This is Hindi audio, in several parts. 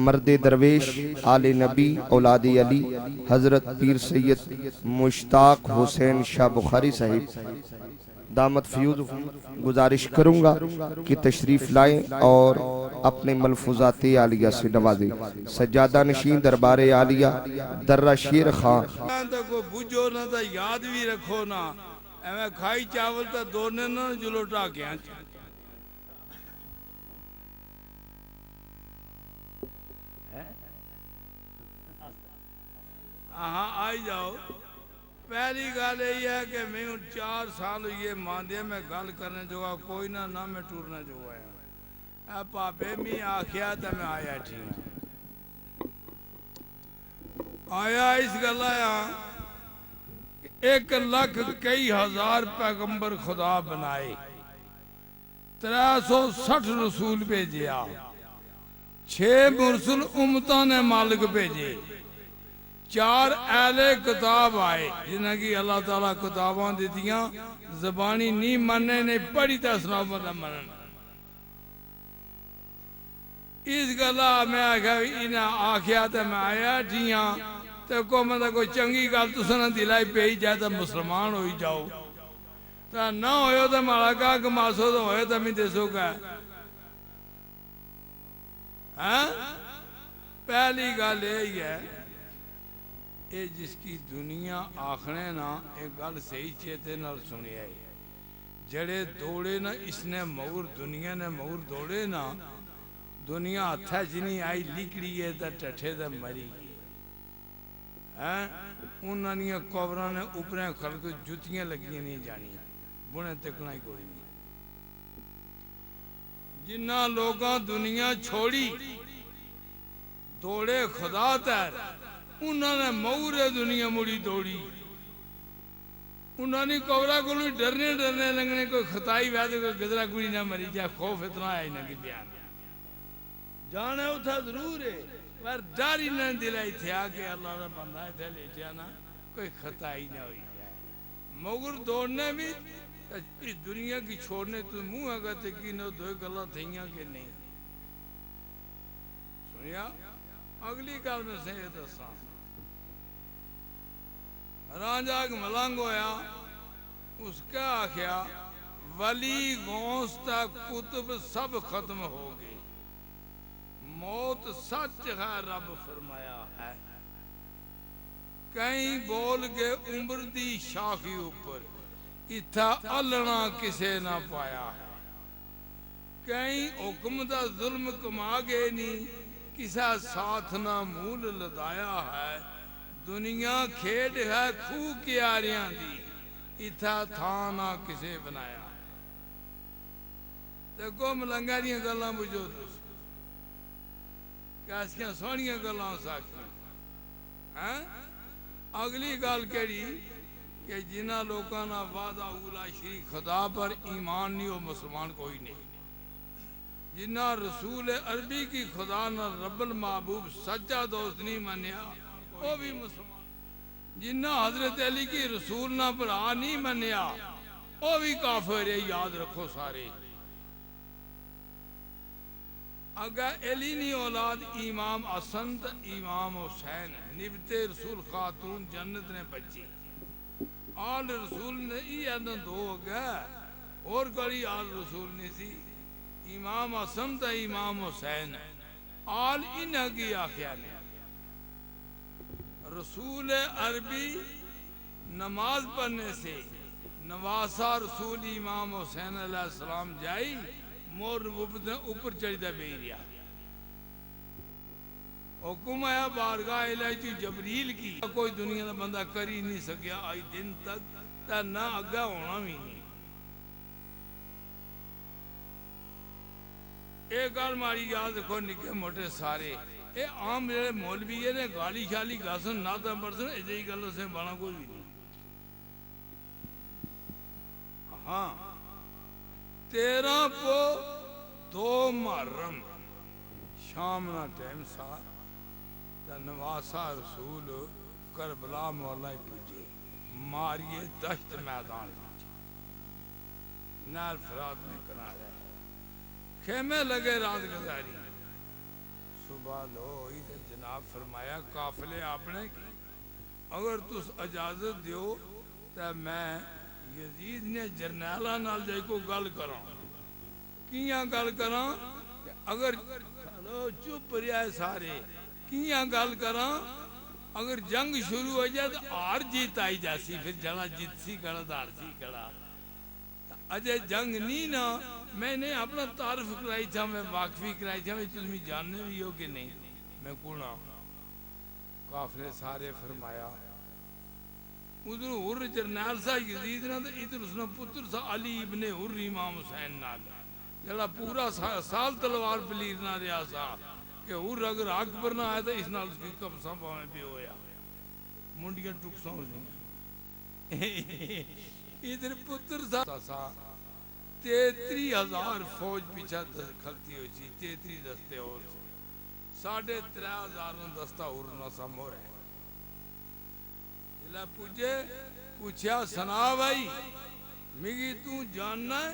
मर्द दरवेश आले नबी औलाद अली हजरत पीर सैयद मुश्ताक हुसैन शाह बुखारी साहिब दामत फ्यूज गुजारिश करूंगा कि तशरीफ लाएं और अपने मलफूजात आलिया से नवाजे। सज्जादा नशीन दरबार आलिया दर्रा शेर खां को बुझो ना तो याद भी रखो ना एवं खाई चावल तो दोने ना जुलोटा गया हाँ आई जाओ। पहली गल यह है कि मैं 4 साल ये मांदे में गल करने जोगा कोई ना ना मैं टूरने जोगा है पापे मी आखिया तो मैं आया ठीक आया इस गल आया 1 लाख कई हजार पैगंबर खुदा बनाए 360 रसूल भेजिया 6 मुरसल उम्मतां ने मालिक भेजे 4 ऐले किताब आए जिन्हें की अल्लाह ताला किताबां दितियां जबानी नहीं मनने ने पढ़ी तो सुनाओ मतलब मनन इस गला मैं आख्या इन्हें आख्या तो मैं आया जिया तो को मतलब कोई चंगी गल तुसा दिलाई पे जाए तो मुसलमान हो जाओ तो ना हो तो माड़ा का कमासो तो हो तो मैं दसो का पहली गल यही है ये जिसकी दुनिया आखने ना एक गल सही चेते नाल सुनिया जड़े दौड़े ना इसने मऊर दुनिया ने मऊर दौड़े ना दुनिया हथा च नहीं आई लिकड़ी है तो टठे तो मरी है उन्होंने कबरों ने उपरे खड़क जुतियां लगियां नहीं जानी बुने तकना ही कोई नहीं जिन्ना लोगों दुनिया छोड़ी दौड़े खुदा तैर उन्होंने मऊरे दुनिया मुड़ी दौड़ी उन्होंने कबरा को डरने डरने लगने कोई खताई वैद कोई गजरा कुड़ी ना मरी जाए खौफ इतना है इन्हें की बयान जाने उठा जरूर है पर डर ही ना दिलाई थे आके अल्लाह का बंदा इधर लेटिया ना कोई खताई ना हुई जाए मगर दौड़ने भी इस दुनिया की छोड़ने तो मुंह अगर तकी न दो गला थी कि नहीं सुनिया अगली गल में से दसा राजा मलंग होया उसका आख्या वली गौस तक कुतुब सब खत्म हो गए मौत सच है रब फरमाया है कहीं बोल के उम्र दी शाखी ऊपर इथा अलना किसे ना पाया है कहीं हुक्म दा जुल्म कमा गए नहीं किसा साथ ना मूल लदाया है दुनिया खेड है खूह क्यारियां दी इथा था ना किसे बनाया ते को मलंगा दियां गल्लां बुझो कैसियां सोहनियां गल्लां साखियां हैं अगली गल केड़ी कि जिन्हां लोगों ना वादा उला श्री खुदा पर ईमान नहीं वो मुसलमान कोई नहीं जिन्हां रसूल अरबी की खुदा ना रब्बुल महबूब सच्चा दोस्त नहीं मनिया वो भी मुसलमान जिन्ना हजरत अली की रसूल ना भरा नहीं मनिया वो भी काफिर है याद रखो सारे अगर अली नहीं औलाद इमाम हसन इमाम हुसैन निबते रसूल खातून जन्नत ने बच्ची आल रसूल ने दो हो गया और कड़ी आल रसूल नहीं सी इमाम हसन तो इमाम हुसैन आल इन की आख्या ने रसूल अरबी नमाज पढ़ने से नवासा रसूल इमाम हुसैन अलैहिस्सलाम जाई मोर ऊपर चढ़ता बेरिया हुक्म आया बारगाह इलाही जबरील की कोई दुनिया का बंदा कर ही नहीं सकिया आज दिन तक ना अग्गा होना भी नहीं एक गल मारी याद रखो निके मोटे सारे ये आम जो मौलवी ने गाली शाली गासन ना तो बरसन ऐसी गलों से बना कोई भी नहीं हाँ 13 को 2 मुहर्रम शाम ना टाइम सा नवासा रसूल करबला मौला पूजे मारिए दश्त मैदान नाल फराद में कराया खेमे लगे रात गुजारी तौबा लो तो जनाब फरमाया काफिले आपने की अगर तुस इजाजत दियो तो मैं यजीद ने जरनैला नाल जाई को गल करा कियां गल करा अगर चलो चुप रहा सारे कियां गल करा अगर जंग शुरू हो जाए तो हार जीत आई जासी फिर जड़ा जीत सी कड़ा हार सी कड़ा अजय जंग नहीं ना मैंने अपना तारफ कराई था मैं वाकफी कराई था तुम जानने भी हो कि नहीं मैं कौन काफिले सारे फरमाया उधर हुर जरनैल सा यजीद ना तो इधर उसने पुत्र सा अली इब्ने हुर इमाम हुसैन नाल जड़ा पूरा साल तलवार बलीरना रहा सा कि हुर अगर अकबर ना आया तो इस नाल उसकी कब्जा पावे भी होया मुंडियां टुकसा हो इधर पुत्र सा 33,000 फौज पीछा खलती हुई थी 33 दस्ते और 3,500 दस्ता उड़ना सा मोर है जिला पूछे पूछा सना भाई मिगी तू जानना है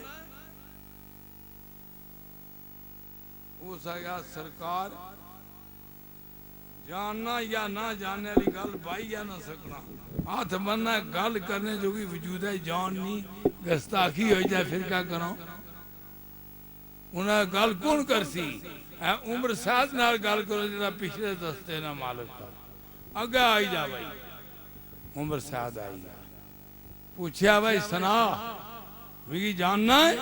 उसका सरकार जानना या ना जानने वाली गल भाई या ना सकना हाथ बनना गल करने जो भी वजूद है जान नहीं गस्ताखी हो जाए फिर क्या करो उन्हें गल कौन कर सी उम्र साथ नाल गल करो जरा पिछले दस्ते ना मालिक का अगे आई जा भाई उम्र साथ आई जा पूछा भाई सना मिगी जानना है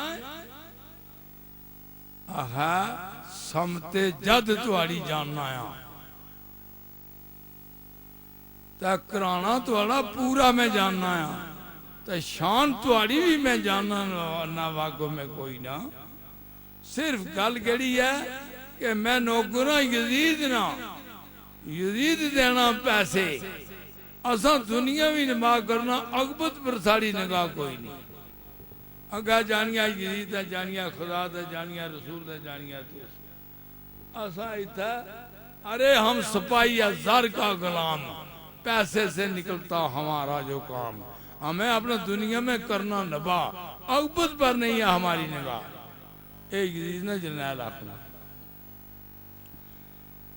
आहा समते जद तुआड़ी जानना है कराना थोड़ा पूरा मैं जानना है तो शान थोड़ी भी मैं जानना ना वागो में कोई ना सिर्फ गल केड़ी है कि मैं नौकरा यजीद ना यजीद देना पैसे असा दुनिया भी निभा करना अकबत पर साड़ी निगाह कोई नहीं अगा जानिया यजीद है जानिया खुदा है जानिया रसूल है जानिया तू असा इतना अरे हम सिपाही ज़र का गुलाम पैसे से निकलता हमारा जो काम हमें अपने दुनिया में करना नबा अकबत पर नहीं है हमारी निगाह एक ने जरनैल आखना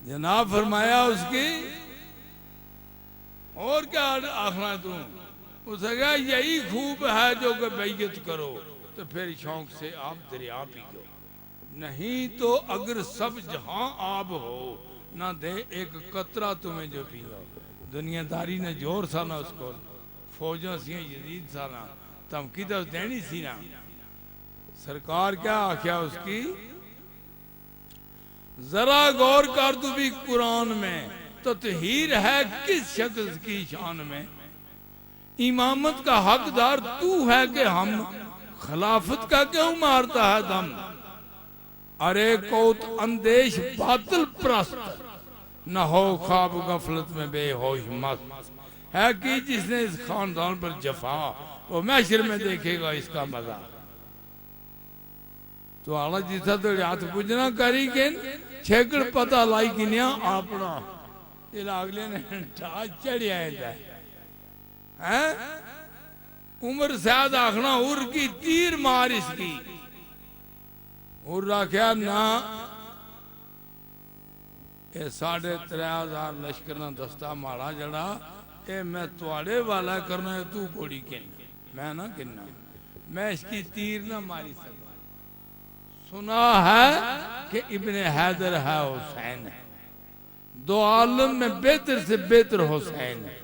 जनाब फरमाया उसकी और क्या आखना तू उसने कहा यही खूब है जो कि बैयत करो तो फिर शौक से आप दरिया पी लो नहीं तो अगर सब जहां आब हो ना दे एक कतरा तुम्हें जो पियो दुनियादारी ने जोर सा ना उसको फौजा सी यजीद सा ना धमकी तो देनी सी ना सरकार क्या आख्या उसकी जरा गौर कर तू भी कुरान में तो तहीर है किस शख्स की शान में इमामत का हकदार तू है कि हम खिलाफत का क्यों मारता है दम अरे कौत अंदेश बातिल प्रस्त न हो ख्वाब गफलत में बेहोश मस्त है कि जिसने इस खानदान पर जफा वो महशर में देखेगा इसका मजा तो आला जिसा तो हाथ पूजना करी के छेकड़ पता लाई कि अपना अगले ने चढ़िया है उम्र शायद आखना उर की तीर मार इसकी उर रखा ना ये 3,500 लश्कर ना दस्ता माड़ा जड़ा ये मैं तुआड़े वाला करना है तू कोड़ी के मैं ना किन्ना मैं इसकी तीर ना मारी सकता सुना है कि इब्ने हैदर है हुसैन है दो आलम में बेहतर से बेहतर हुसैन है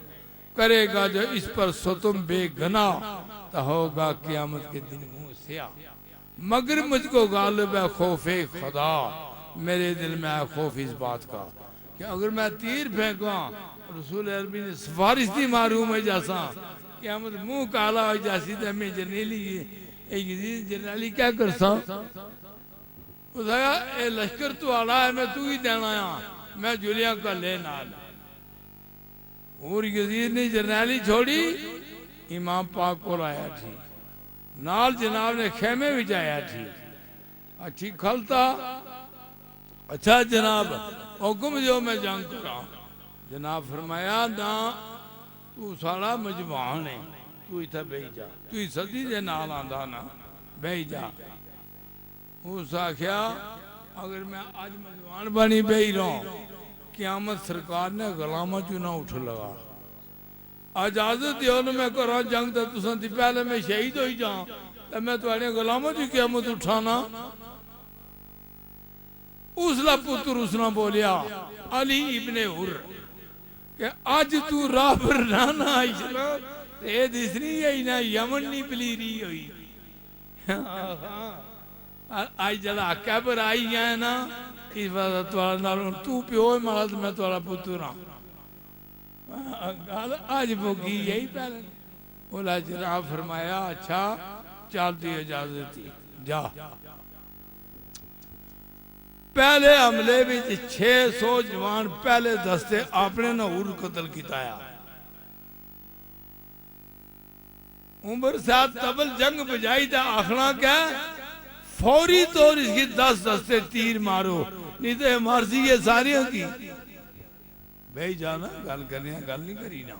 करेगा जो इस पर सुतुम बेगना तो होगा क़यामत के दिन मुंह सिया मगर मुझको गालिब है खौफे खुदा मेरे दिल में है खौफ इस बात का कि अगर मैं तीर फेंका रसूल अरबी ने सिफारिश दी मारूम है जैसा क़यामत मुंह काला हो जैसी तो मैं जर्नेली जर्नैली क्या कर सा ए लश्कर तू आड़ा है मैं तू ही देना मैं जुलिया का ले नाल और यजीद ने जरनैली छोड़ी इमाम पाक को आया थी नाल जनाब ने खेमे भी जाया थी अच्छी खलता अच्छा जनाब हुक्म जो मैं जंग करा जनाब फरमाया ना तू सारा मजबान है तू इतना बह जा तू सदी के नाल आंदा ना बह जा उस आख्या अगर मैं आज मजवान बनी पे ही रहूं, क़यामत सरकार ने गुलामा चू ना उठ लगा। इजाजत दियो ना मैं करा जंग तो तुसा दी पहले मैं शहीद हो ही जाऊं तो मैं तुम्हारे गुलामा की क़यामत उठाना। उसला पुत्र उसने बोलिया अली इब्ने हुर कि आज तू राह पर ना आइसना ये दिसनी है ना यमन नहीं पलीरी हुई। आज जरा आका पर आई है ना इस बात तू प्यो मारा तो मैं तुम्हारा पुत्र हाँ। आज भोगी यही पहले बोला जनाब फरमाया अच्छा चल दी इजाजत थी जा। पहले हमले में 600 जवान पहले दस्ते अपने नहूर कतल किताया। उमर साहब तबल जंग बजाई था आखना क्या फौरी तौर इसकी 10 दस्ते तीर मारो नहीं तो मर्जी है सारियों की। भाई जाना गल करने गल नहीं करी ना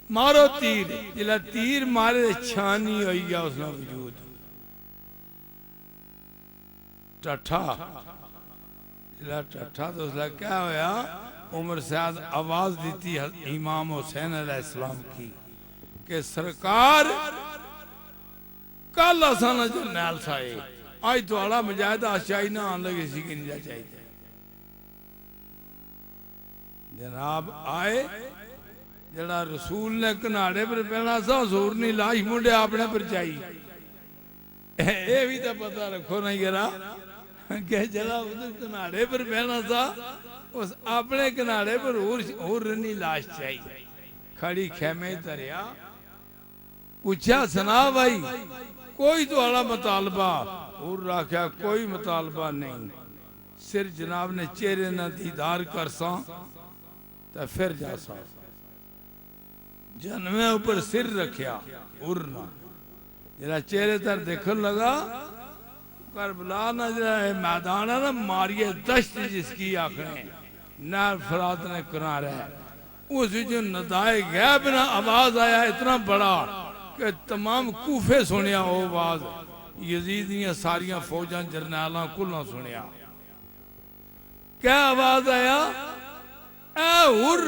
मारो तीर जिला तीर मारे छानी हो गया उसका वजूद टठा जिला टठा तो उसका क्या होया उमर साहब आवाज दी इमाम हुसैन अलैहिस्सलाम की कि सरकार कल असन जरनैल साए आज थोड़ा मुजाहिदा आशाई ना आने लगे सी कि नहीं चाहिए। जनाब आए जड़ा रसूल ने कनाड़े पर पहना सा हजूर ने लाश मुंडे अपने पर चाहिए। ये भी तो पता रखो नहीं करा कि जड़ा उधर कनाड़े पर पहना था उस अपने कनाड़े पर और नहीं लाश चाहिए। खड़ी खेमे तरिया पूछा सना भाई कोई तो आला मुतालबा और राख्या कोई मुतालबा नहीं सिर जनाब ने चेहरे ना दीदार कर सा तो फिर जा सा जन्मे ऊपर सिर रखिया उड़ना जरा चेहरे तर देखने लगा करबला ना जरा मैदान है ना मारिए दश्त जिसकी आखने नार फरात ने किनारे उस जो नदाए गैब ना आवाज आया इतना बड़ा कि तमाम कूफे सुनिया वो आवाज यजीद दियां सारियां फौजां जरनैलां कुल्ला सुनिया। क्या आवाज आया ए हुर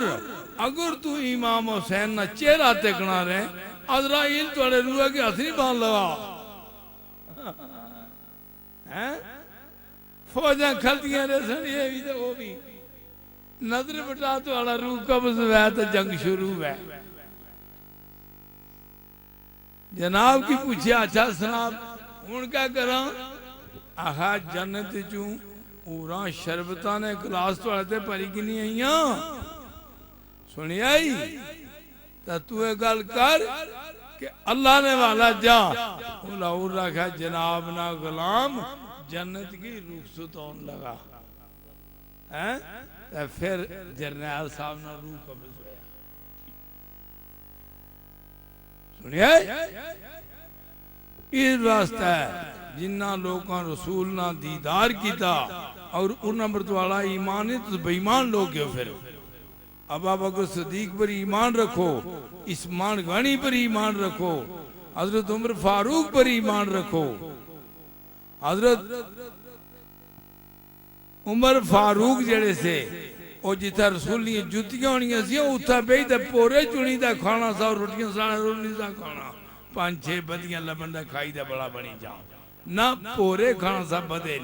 अगर तू इमाम हुसैन ना चेहरा देखना रहे अजराइल थोड़े रूह के हथ नहीं बांध लगा हैं फौजां खलतियां रहे ये भी तो वो भी नजर बटा तो वाला रूह कब्ज हुआ तो जंग शुरू हुआ। जनाब की पूछे अच्छा सनाब हूं क्या करा आहा जन्नत चू पूरा शरबता ने गिलास थोड़े भरी कि नहीं आई सुनिया ही तो तू ये गल कर कि अल्लाह ने वाला जा लाहौर रखा जनाब ना गुलाम जन्नत की रुखसत होने लगा है तो फिर जरनैल साहब ना रूह कब्ज होया। सुनिए इस वास्ते जिन्ना लोगों रसूल ना दीदार किया और उन अमृत वाला ईमान तो बेईमान लोग क्यों फिर अबू बकर सिद्दीक पर ईमान रखो इस्मान गनी पर ईमान रखो हजरत उमर फारूक पर ईमान रखो। हजरत उमर फारूक जेड़े से वो जिथे रसूल जुतियां होनिया सी उथा बेही ते पोरे चुनी दा खाना सा रोटियां सारा रोटी सा खाना 5-6 बदियां लबंदा खाई दा बड़ा बनी जा ना पोरे खाना सा बदे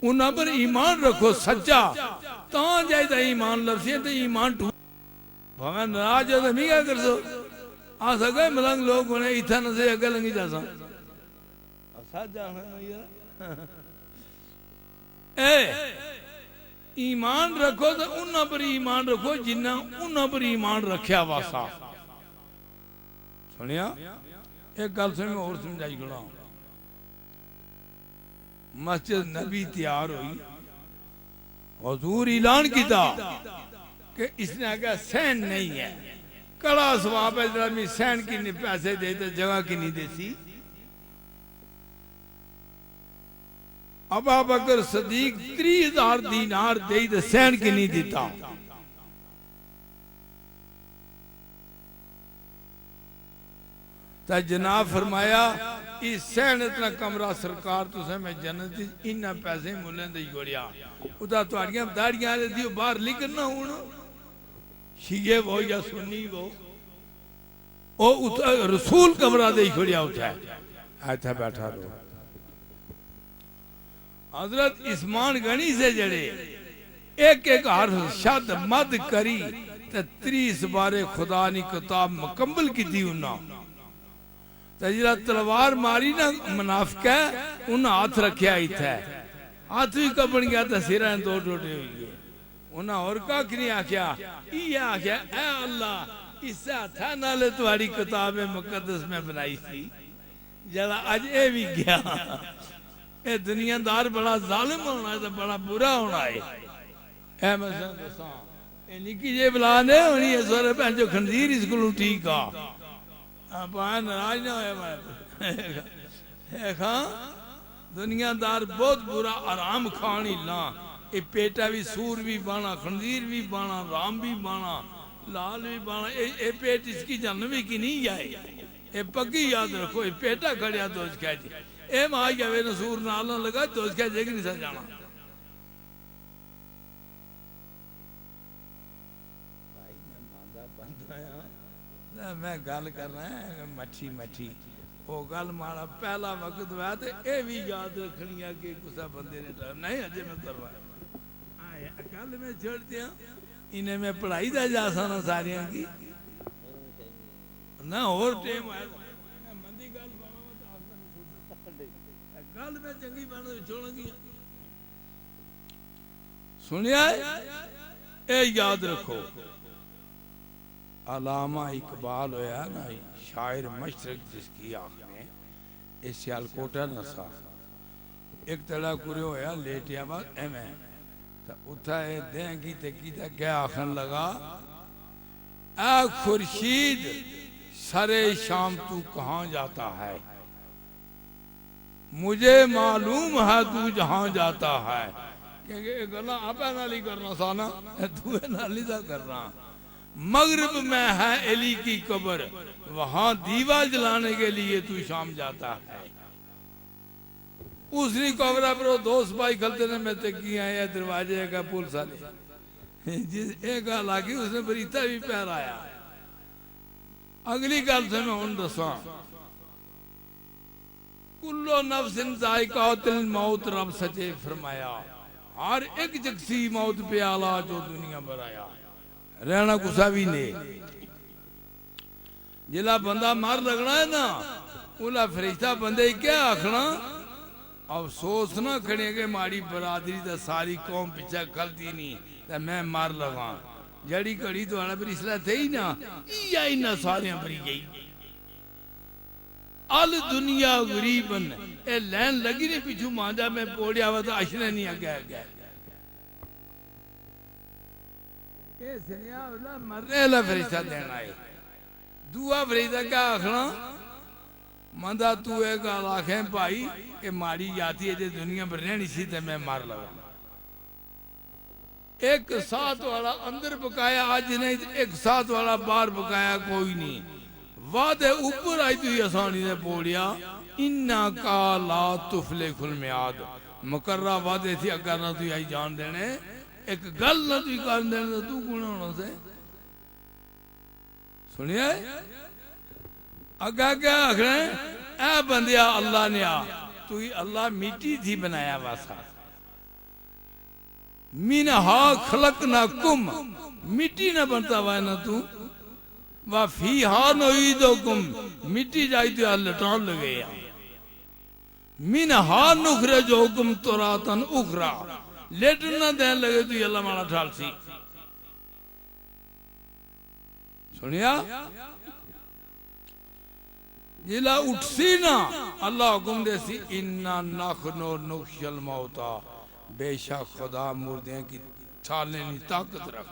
उन्हां पर ईमान रखो सच्चा ता जायदा ईमान लफसी ते ईमान टू भावे नाराज हो तो मी क्या कर सो आ सके मलंग लोग होने इथा न से अगे लंगी जा सा ईमान रखो तो उन्हां पर ईमान रखो जिन्ना उन्हां पर ईमान रखा वासा। सुनिया एक गल सुन और समझाई गुणा मस्जिद नबी तैयार हुई हुजूर ऐलान किया कि इसने आगे सहन नहीं है कड़ा सवाब है सहन की पैसे दे तो जगह की नहीं देती। अबू बकर सिद्दीक 30,000 दीनार दे सहन की नहीं दिता। तो जनाब फरमाया इस सहन इतना कमरा सरकार तुसे मैं जन्नत इन्ना पैसे मुल्ले दे जोड़िया उदा तुहाड़ियां दाड़ियां दे दियो बाहर लिखना हुन शिये वो या सुन्नी वो ओ रसूल कमरा दे छोड़िया उठा ऐथा बैठा रहो हजरत इस्मान गनी से जड़े एक एक हर्फ शब्द मद करी ते 30 बारे खुदा नी किताब मुकम्मल की थी उन्ना ते जिला तलवार मारी ना मुनाफिक है उन्हें हाथ रखिया इत्थे हाथ भी कबन गया तो सिरा दो टोटे हुई गए उन्हें और का नहीं आख्या ये आख्या ऐ अल्लाह इससे हथा नाले तुम्हारी किताब मुकद्दस में बनाई थी जरा अज ए भी गया ए दुनियादार बड़ा जालिम होना है तो बड़ा बुरा होना है ए मैं दसा ए निकी जे बला ने होनी है सारे भैन जो खंजीर स्कूल ठीक आ पाए नाराज ना होया मैं खा दुनियादार बहुत बुरा आराम खानी ला ये पेटा भी सूर भी बाना खंजीर भी बाना राम भी बाना लाल भी बाना ये पेट इसकी जन्म भी की नहीं जाए ये पक्की याद रखो ये पेटा खड़िया तो कह जी ए मां जावे नसूर नाल ना लगा तो कह जे कि नहीं सर जाना भाई मैं मांदा बंद आया मैं गल कर रहा है मच्छी मच्छी वो गल मारा पहला वक्त हुआ तो ये भी याद रखनी है कि कुछ बंदे ने नहीं अजय मैं करवा कल मैं छोड़ दिया इन्हें मैं पढ़ाई दा जा साना सारियां की ना और टाइम आया मंदी गल गल में चंगी बन छोड़गी सुनिया ए याद रखो अलामा इकबाल होया ना शायर मशरक जिसकी आंख में इस सियालकोटा नसा एक तड़ा कुरे होया लेटिया बाद एवं तो उठा देंगी ते कीता क्या आखन लगा आ खुर्शीद सरे शाम तू कहाँ जाता है मुझे मालूम है तू जहाँ जाता है क्योंकि गला आपे नाली करना साना तू नाली सा करना मगरिब में है एली की कब्र वहां दीवा जलाने के लिए तू शाम जाता है उसने कब्र पर दो सिपाही खलते ने मैं ते किया है दरवाजे का पुल साले जिस एक गल आ गई उसने बरीता भी पहराया अगली गल से मैं उन दसा कुल्लो नफ्सिन जायकातुल मौत रब सचे फरमाया हर एक जगसी मौत पे आला जो दुनिया पर आया रहना कुसा भी ने जिला बंदा मार लगना है ना उला फरिश्ता बंदे क्या आखना अफसोस ना खड़े के माड़ी बरादरी तो सारी कौम पीछे खलती नहीं तो मैं मार लगा जड़ी घड़ी तो आना पर इसलिए थे ही ना या ना सारे भरी गई अल दुनिया गरीबन ए लैन लगी नहीं पिछू मांझा में पोड़िया हुआ तो अशने नहीं आगे गया मरने वाला फरिश्ता देना है दुआ फरिश्ता क्या आखना मंदा तू एक गल आखे भाई ये माड़ी जाती है दुनिया पर रहनी सी ते मैं मार लगा एक साथ वाला अंदर पकाया आज नहीं एक साथ वाला बाहर पकाया कोई नहीं वादे ऊपर आई तू आसानी ने बोलिया इन्ना का ला तुफले खुल मियाद मुकर्रा वादे थी अगर ना तू आई जान देने एक गल ना तू कर देने तू कौन होना से सुनिए अगा क्या आखना ऐ बंदिया अल्लाह ने आ तू अल्लाह मिट्टी थी बनाया वासा मिनहा खलकना कुम मिट्टी ना बनता हुआ ना तू वा फी हा नुईदो कुम मिट्टी जाई तो लटान लगे मिनहा नुखरे जो हुकुम तुरातन उखरा लेटना देन लगे तू अल्लाह माला ठाल सी सुनिया जिला उठसी ना अल्लाह हुक्म देसी इन्ना नखनो नुखशल मौता बेशक खुदा मुर्दे की ठालने की ताकत रख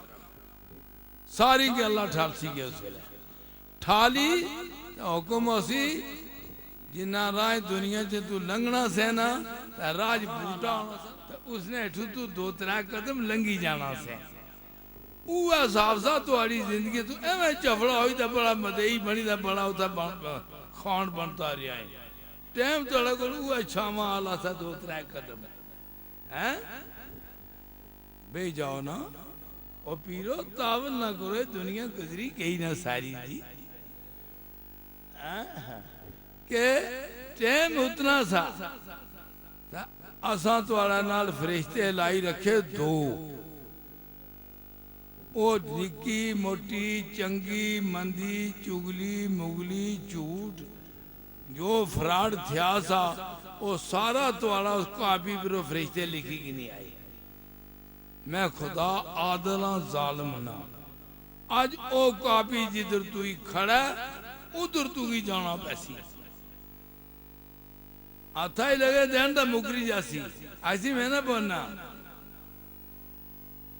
सारी के अल्लाह ठालसी के उस वेले ठाली हुक्म सी जिन्ना राह दुनिया च तू लंघना से ना राज बूटा उसने हेठू तू 2-3 कदम लंघी जाना से उआ साफ सा तुम्हारी जिंदगी तू एवं चफड़ा हुई तो बड़ा मदई बनी तो बड़ा उता खान बनता रहा है टाइम थोड़ा को छावा आला सा 2-3 कदम है बे जाओ ना ओ पीरो तावल ना करो दुनिया गुजरी गई ना सारी जी के टाइम उतना सा असा तुआड़ा नाल फरिश्ते लाई रखे 2 ओ निकी मोटी चंगी मंदी चुगली मुगली झूठ जो फ्रॉड थिया सा वो सारा तुआड़ा उस कापी पर फरिश्ते लिखी की नहीं आई मैं खुदा आदला जालिम ना आज ओ कापी जिधर तू ही खड़ा उधर तू ही जाना पैसी आता ही लगे ध्यान दा मुकरी जासी ऐसी मैं ना बोलना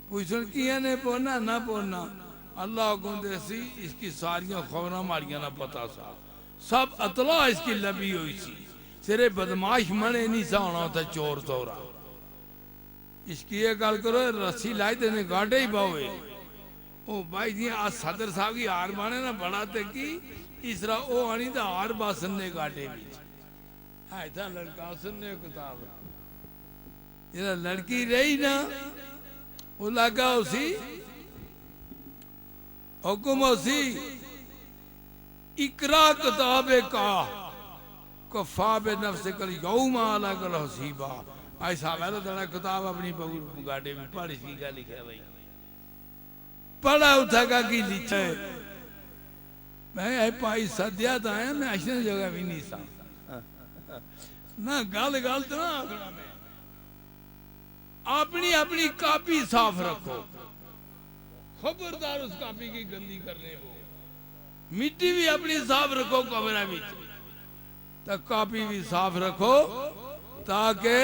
पूछन किया ने बोलना ना बोलना अल्लाह को देसी इसकी सारियां खबरां मारियां ना पता सा सब अतला इसकी लबी हुई सी सिरे बदमाश मने नहीं सा होना था चोर तोरा इसकी ये गल करो रस्सी लाई तेने गाड़े ही बावे ओ भाई जी आज सदर साहब की हार माने ना बड़ा ते की इसरा ओ आनी दा हार बासन ने गाड़े भी है था लड़का सुनने किताब ये लड़की रही ना वो लगा उसी हुकुम उसी इकरा किताबे का कफाबे नफ्स कल यौमा अलग हसीबा ऐसा मैंने तेरा किताब अपनी बहू गाड़े में पढ़ इसकी क्या लिखा भाई पढ़ा उठा की लिखे मैं पाई सद्या था मैं ऐसी जगह भी नहीं सा ना गल गल तो ना आखना मैं अपनी अपनी कापी साफ रखो खबरदार उस कापी की गंदी करने वो मिट्टी भी अपनी साफ रखो कमरा में तो कापी भी साफ रखो ताकि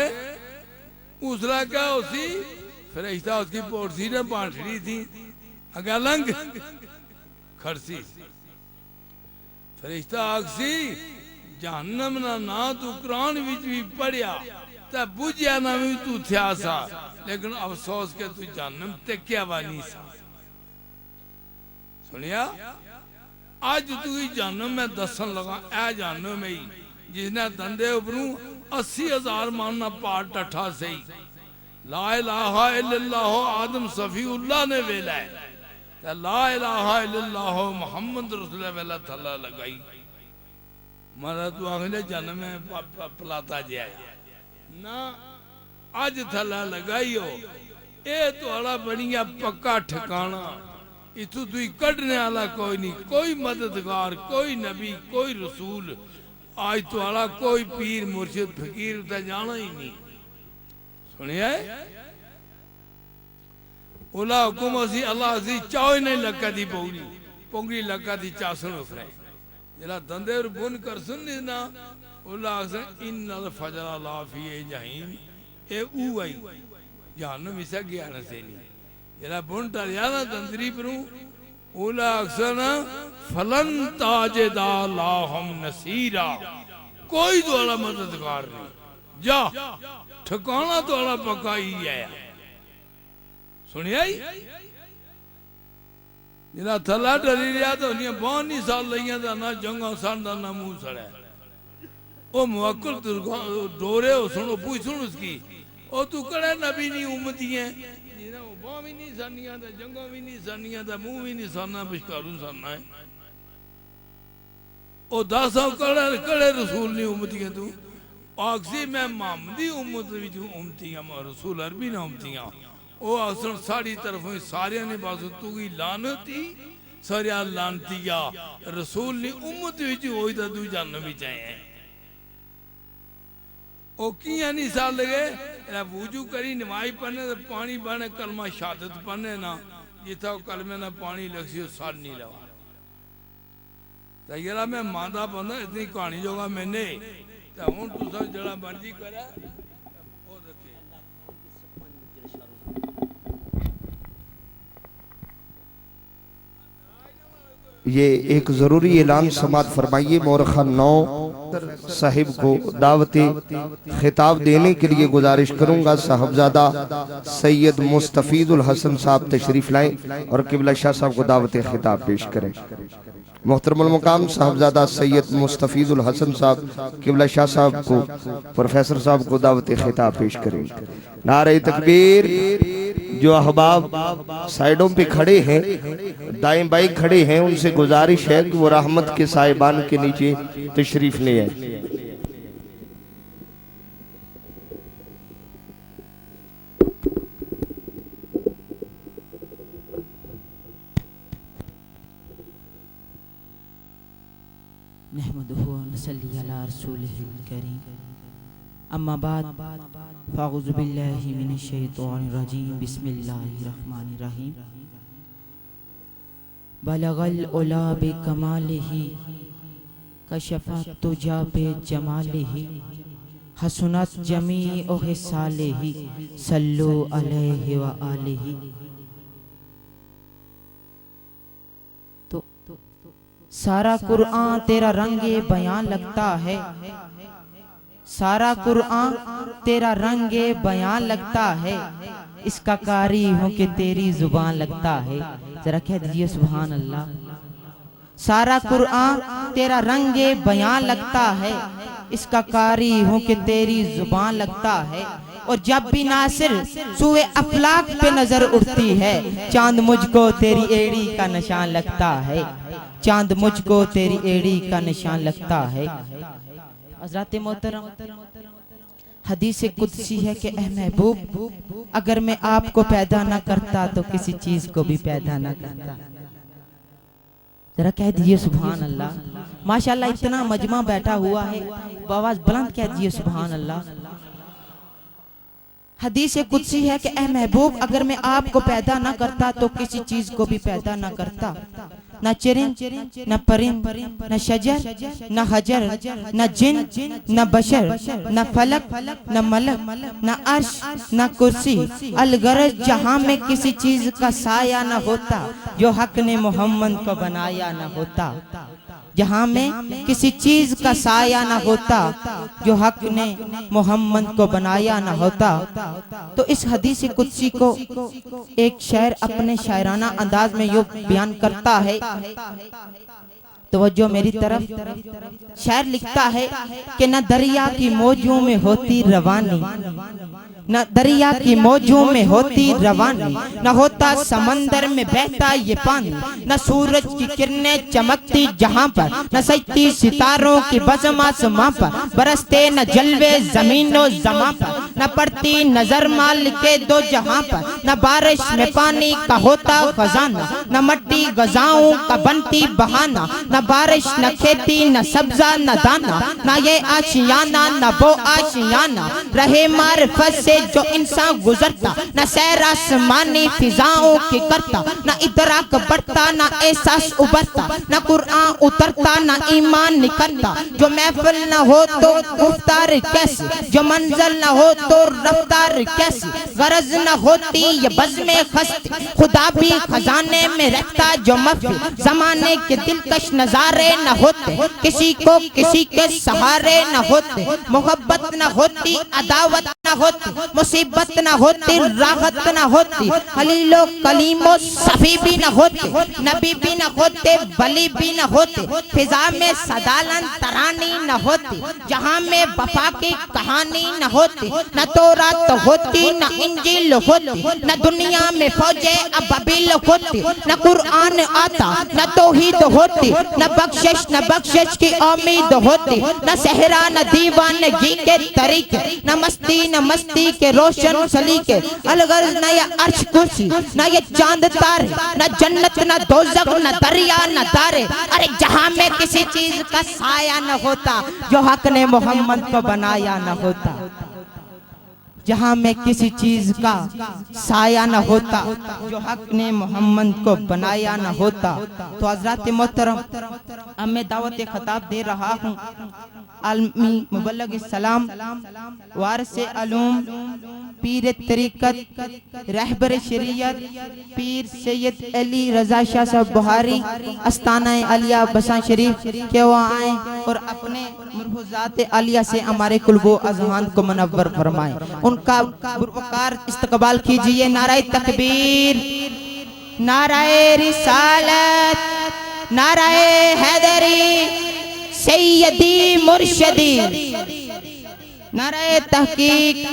उसरा क्या उसी फरिश्ता उसकी पोटसी ने बांटनी थी अगर लंग खड़सी फरिश्ता आखसी जहन्नम ना तू कुरान विच भी पढ़िया ते बुझिया ना भी तू थिया सा लेकिन अफसोस के तू जहन्नम ते क्या वानी सा सुनिया आज तू ही जहन्नम में दसन लगा ए जहन्नम में ही जिसने दंदे उपरू 80,000 मानना पार टठा सही ला इलाहा इल्लल्लाह आदम सफीउल्लाह ने वेला है ला इलाहा इल्लल्लाह मोहम्मद रसूल वेला थल्ला लगाई मारा तू अगले जन्म में पलाता जाए ना आज थला लगाइयो ए थोड़ा बढ़िया पक्का ठिकाना इथू तू कढ़ने वाला कोई नहीं कोई मददगार कोई नबी कोई रसूल आज थोड़ा कोई पीर मुर्शिद फकीर उतर जाना ही नहीं सुनिया ओला हुकुम असी अल्लाह असी चाव नहीं लगा दी पोंगली पोंगली लगा दी चासन उफरे जरा दंदे और बुन कर सुन ना ओला इन्नल फजर ला फी जहीम ए ऊ आई जहन्नम इसा गया न से नहीं जरा बुन टर याना दंदरी परू ओला अक्सर फलन ताजेदा लाहम नसीरा कोई द्वारा मददगार नहीं जा ठिकाना द्वारा पक्का ही है सुनिया जिना थला डरी रहा तो उन्हें बहुत नहीं साल लिया था ना जंगा सन ना मुंह सड़ा ओ मुवक्किल डोरे हो सुनो पूछ सुन उसकी ओ तू कड़े नबी नहीं उम्मती है जिना बाह भी नहीं सनिया था जंगा भी नहीं सनिया था मुंह भी नहीं सना बिशकारू सना है ओ 10 कड़े कड़े रसूल नहीं उम्मती है तू आखसी मैं मोहम्मदी उम्मत विच उम्मती हां रसूल अरबी ना उम्मती हां ओ असन साड़ी तरफ सारे ने बस तू की लानती सारिया लानतिया रसूल ने उम्मत विच होई ता तू जन्नत विच आए ओ किया नहीं साल लगे वुजू करी नमाज पढ़ने तो पानी बने कलमा शहादत पढ़ने ना जिथा कलमे ना पानी लगी सर नहीं लगा तो यार मैं मादा बंदा इतनी कहानी जोगा मैंने तो हूं तुसा जड़ा मर्जी करा ये एक जरूरी ऐलान समात फरमाइए। मोरखा 9 साहिब को दावती खिताब देने के लिए गुजारिश करूंगा। साहबजादा सैयद मुस्तफीजुल हसन साहब तशरीफ लाएं और किबला शाह साहब को दावती खिताब पेश करें। मोहतरमुल मकाम साहबजादा सैयद मुस्तफीजुल हसन साहब किबला शाह साहब को प्रोफेसर साहब को दावत खिताब पेश करें। नारे तकबीर। जो अहबाब साइडों पे खड़े हैं, दाएं बाएं खड़े हैं, उनसे गुजारिश है कि वो रहमत के साहिबान के नीचे तशरीफ ले आए। नहमदुहु व नसल्ली अला रसूलिहिल करीम। अम्मा बाद फ़अऊज़ु बिल्लाहि मिनश शैतानिर रजीम। बिस्मिल्लाहिर रहमानिर रहीम। बलगल उला बिकमालिही कशफत तुजा बिजमालिही हसनत जमीउ हिसालिही सल्लु अलैहि व आलिही। सारा कुरान तेरा रंगे बयान लगता है, सारा कुरान तेरा रंगे बयान लगता है, इसका कारी हूँ कि तेरी जुबान लगता है। जरा कह दीजिए सुभान अल्लाह। सारा कुरान तेरा रंगे बयान लगता है, इसका कारी हूँ कि तेरी जुबान लगता है। और जब भी नासिर सुए अफलाक पे नजर उठती है, चांद मुझको तेरी एड़ी का निशान लगता है, चांद मुझको तेरी एड़ी का निशान लगता है। हज़रत मोहतरम हदीस कुदसी है कि ऐ महबूब, अगर मैं आपको पैदा ना करता तो किसी चीज को भी पैदा ना करता। जरा कह दीजिए सुभान अल्लाह। माशाल्लाह इतना मजमा बैठा हुआ है, आवाज बुलंद कह दीजिए सुभान अल्लाह। हदीस कुदसी है कि ऐ महबूब, अगर मैं आपको पैदा ना करता तो किसी चीज को भी पैदा ना करता। न चिरिंद, न परिंद, न शजर, न हजर, न जिन, न बशर, न फलक, न मलक, न अर्श, न कुर्सी, अलगरज जहां में किसी चीज का साया न होता जो हक ने मोहम्मद को बनाया न होता। जहां में किसी चीज का साया न होता जो हक ने मोहम्मद को बनाया न होता। तो इस हदीस कुदसी को एक शायर अपने शायराना अंदाज में यूं बयान करता है। तवज्जो मेरी तरफ। शायर लिखता है कि न दरिया की मौजों में होती रवानी, न दरिया की मौजों में होती रवानी, न होता समंदर में बहता ये पानी, न सूरज की किरणें चमकती जहां पर, न सजती सितारों की बज़म आसमां पर, बरसते न जलवे ज़मीनो ज़मां पर, न पड़ती नजर माल के दो जहां पर, न बारिश में पानी का होता खजाना, न मट्टी गजाओं का बनती बहाना, न बारिश न खेती न सब्जा न दाना, न ये आशियाना न वो आशियाना, रहे मारिफत से जो इंसान गुजरता, न सैर आसमानी फिजाओं की करता, न इदराक बढ़ता न एहसास उबरता, न कुरान उतरता न ईमान निकलता। जो महफिल न हो तो गुफ्तार कैसी, जो मंजिल न हो तो रफ्तार कैसी, गरज न होती ये बज़्म खस्ती, खुदा भी खजाने में रहता जो मफ़ी, जमाने के दिलकश नजारे न होते, किसी को किसी के सहारे न होते, मोहब्बत न होती अदावत न होती, मुसीबत न होती राहत न होती, खलीलो कलीमो सफी भी न होते, नबी भी न होते वली भी न होते, फिजा में सदालन तरानी न होती, जहां में वफा की कहानी न होती, न तौरात होती न इंजील होती, न दुनिया में फौजे अबाबिल होती, न कुरान आता न तौहीद होती, न बख्शिश की उम्मीद होती, न सहरा न दीवानगी के तरीके, न मस्ती के रोशन सलीके, अलगर्ज न ये अर्श कुर्सी, न ये चांद तारे, न जन्नत न दोज़ख न दरिया न तारे। अरे जहां में किसी चीज का साया न होता जो हक ने मोहम्मद को बनाया न होता, जहां में किसी चीज का साया न होता जो हक ने मोहम्मद को बनाया न होता। तो हज़रत मोहतरम अब मैं दावत खिताब दे रहा हूँ आलमी मुबल्लिग सलाम, वारिस अलूम, पीर तरीकत, रहबर शरीयत, पीर सैयद अली रजा शाह साहब बुहारी, अस्ताना अलिया बसा शरीफ के वो आए और अपने मुरहुजात आलिया से हमारे कुल्बो अज़हान को मुनव्वर फरमाए। उनका बुरवकार इस्तकबाल कीजिए। नाराए तकबीर, नाराए रिसालत, नाराए हैदरी सैयदी मुर्शदी, नाराए तहकीक।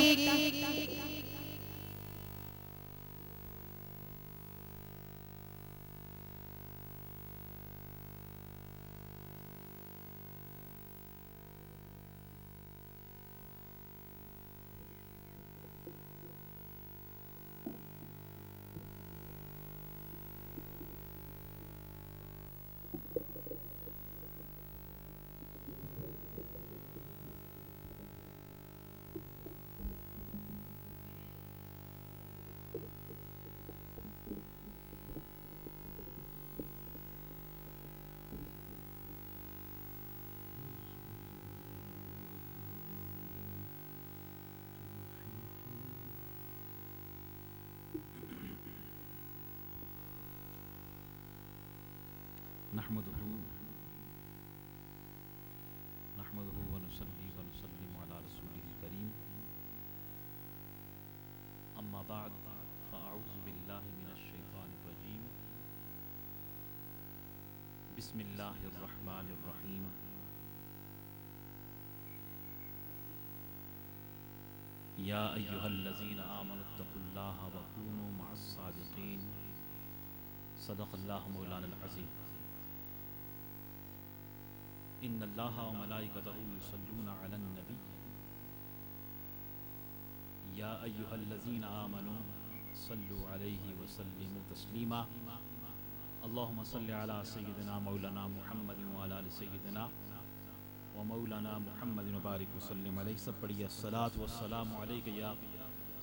नहमदुहु व नुसल्ली व नुसल्लिमु अला रसूलिल करीम, अम्मा बाद फ़अऊज़ु बिल्लाहि मिनश शैतानिर रजीम, बिस्मिल्लाहिर रहमानिर रहीम। या अय्युहल्लज़ीना आमनुत्तक़ुल्लाहा व कूनू मअस सादिक़ीन, सदक़ल्लाहु मौलानाल अज़ीम। इन्नल्लाहा व मलाइकतहु युसल्लूना अलन नबी, या अय्युहल्लज़ीना आमनू सल्लु अलैहि व सल्लिमू तस्लीमा। अल्लाहुम्मा सल्लि अला सय्यिदिना मौलाना मुहम्मदिन व अला आलि सय्यिदिना व मौलाना मुहम्मदिन व बारिक व सल्लिम अलैहि। सब पढ़िए अस्सलातु वस्सलामु अलैका या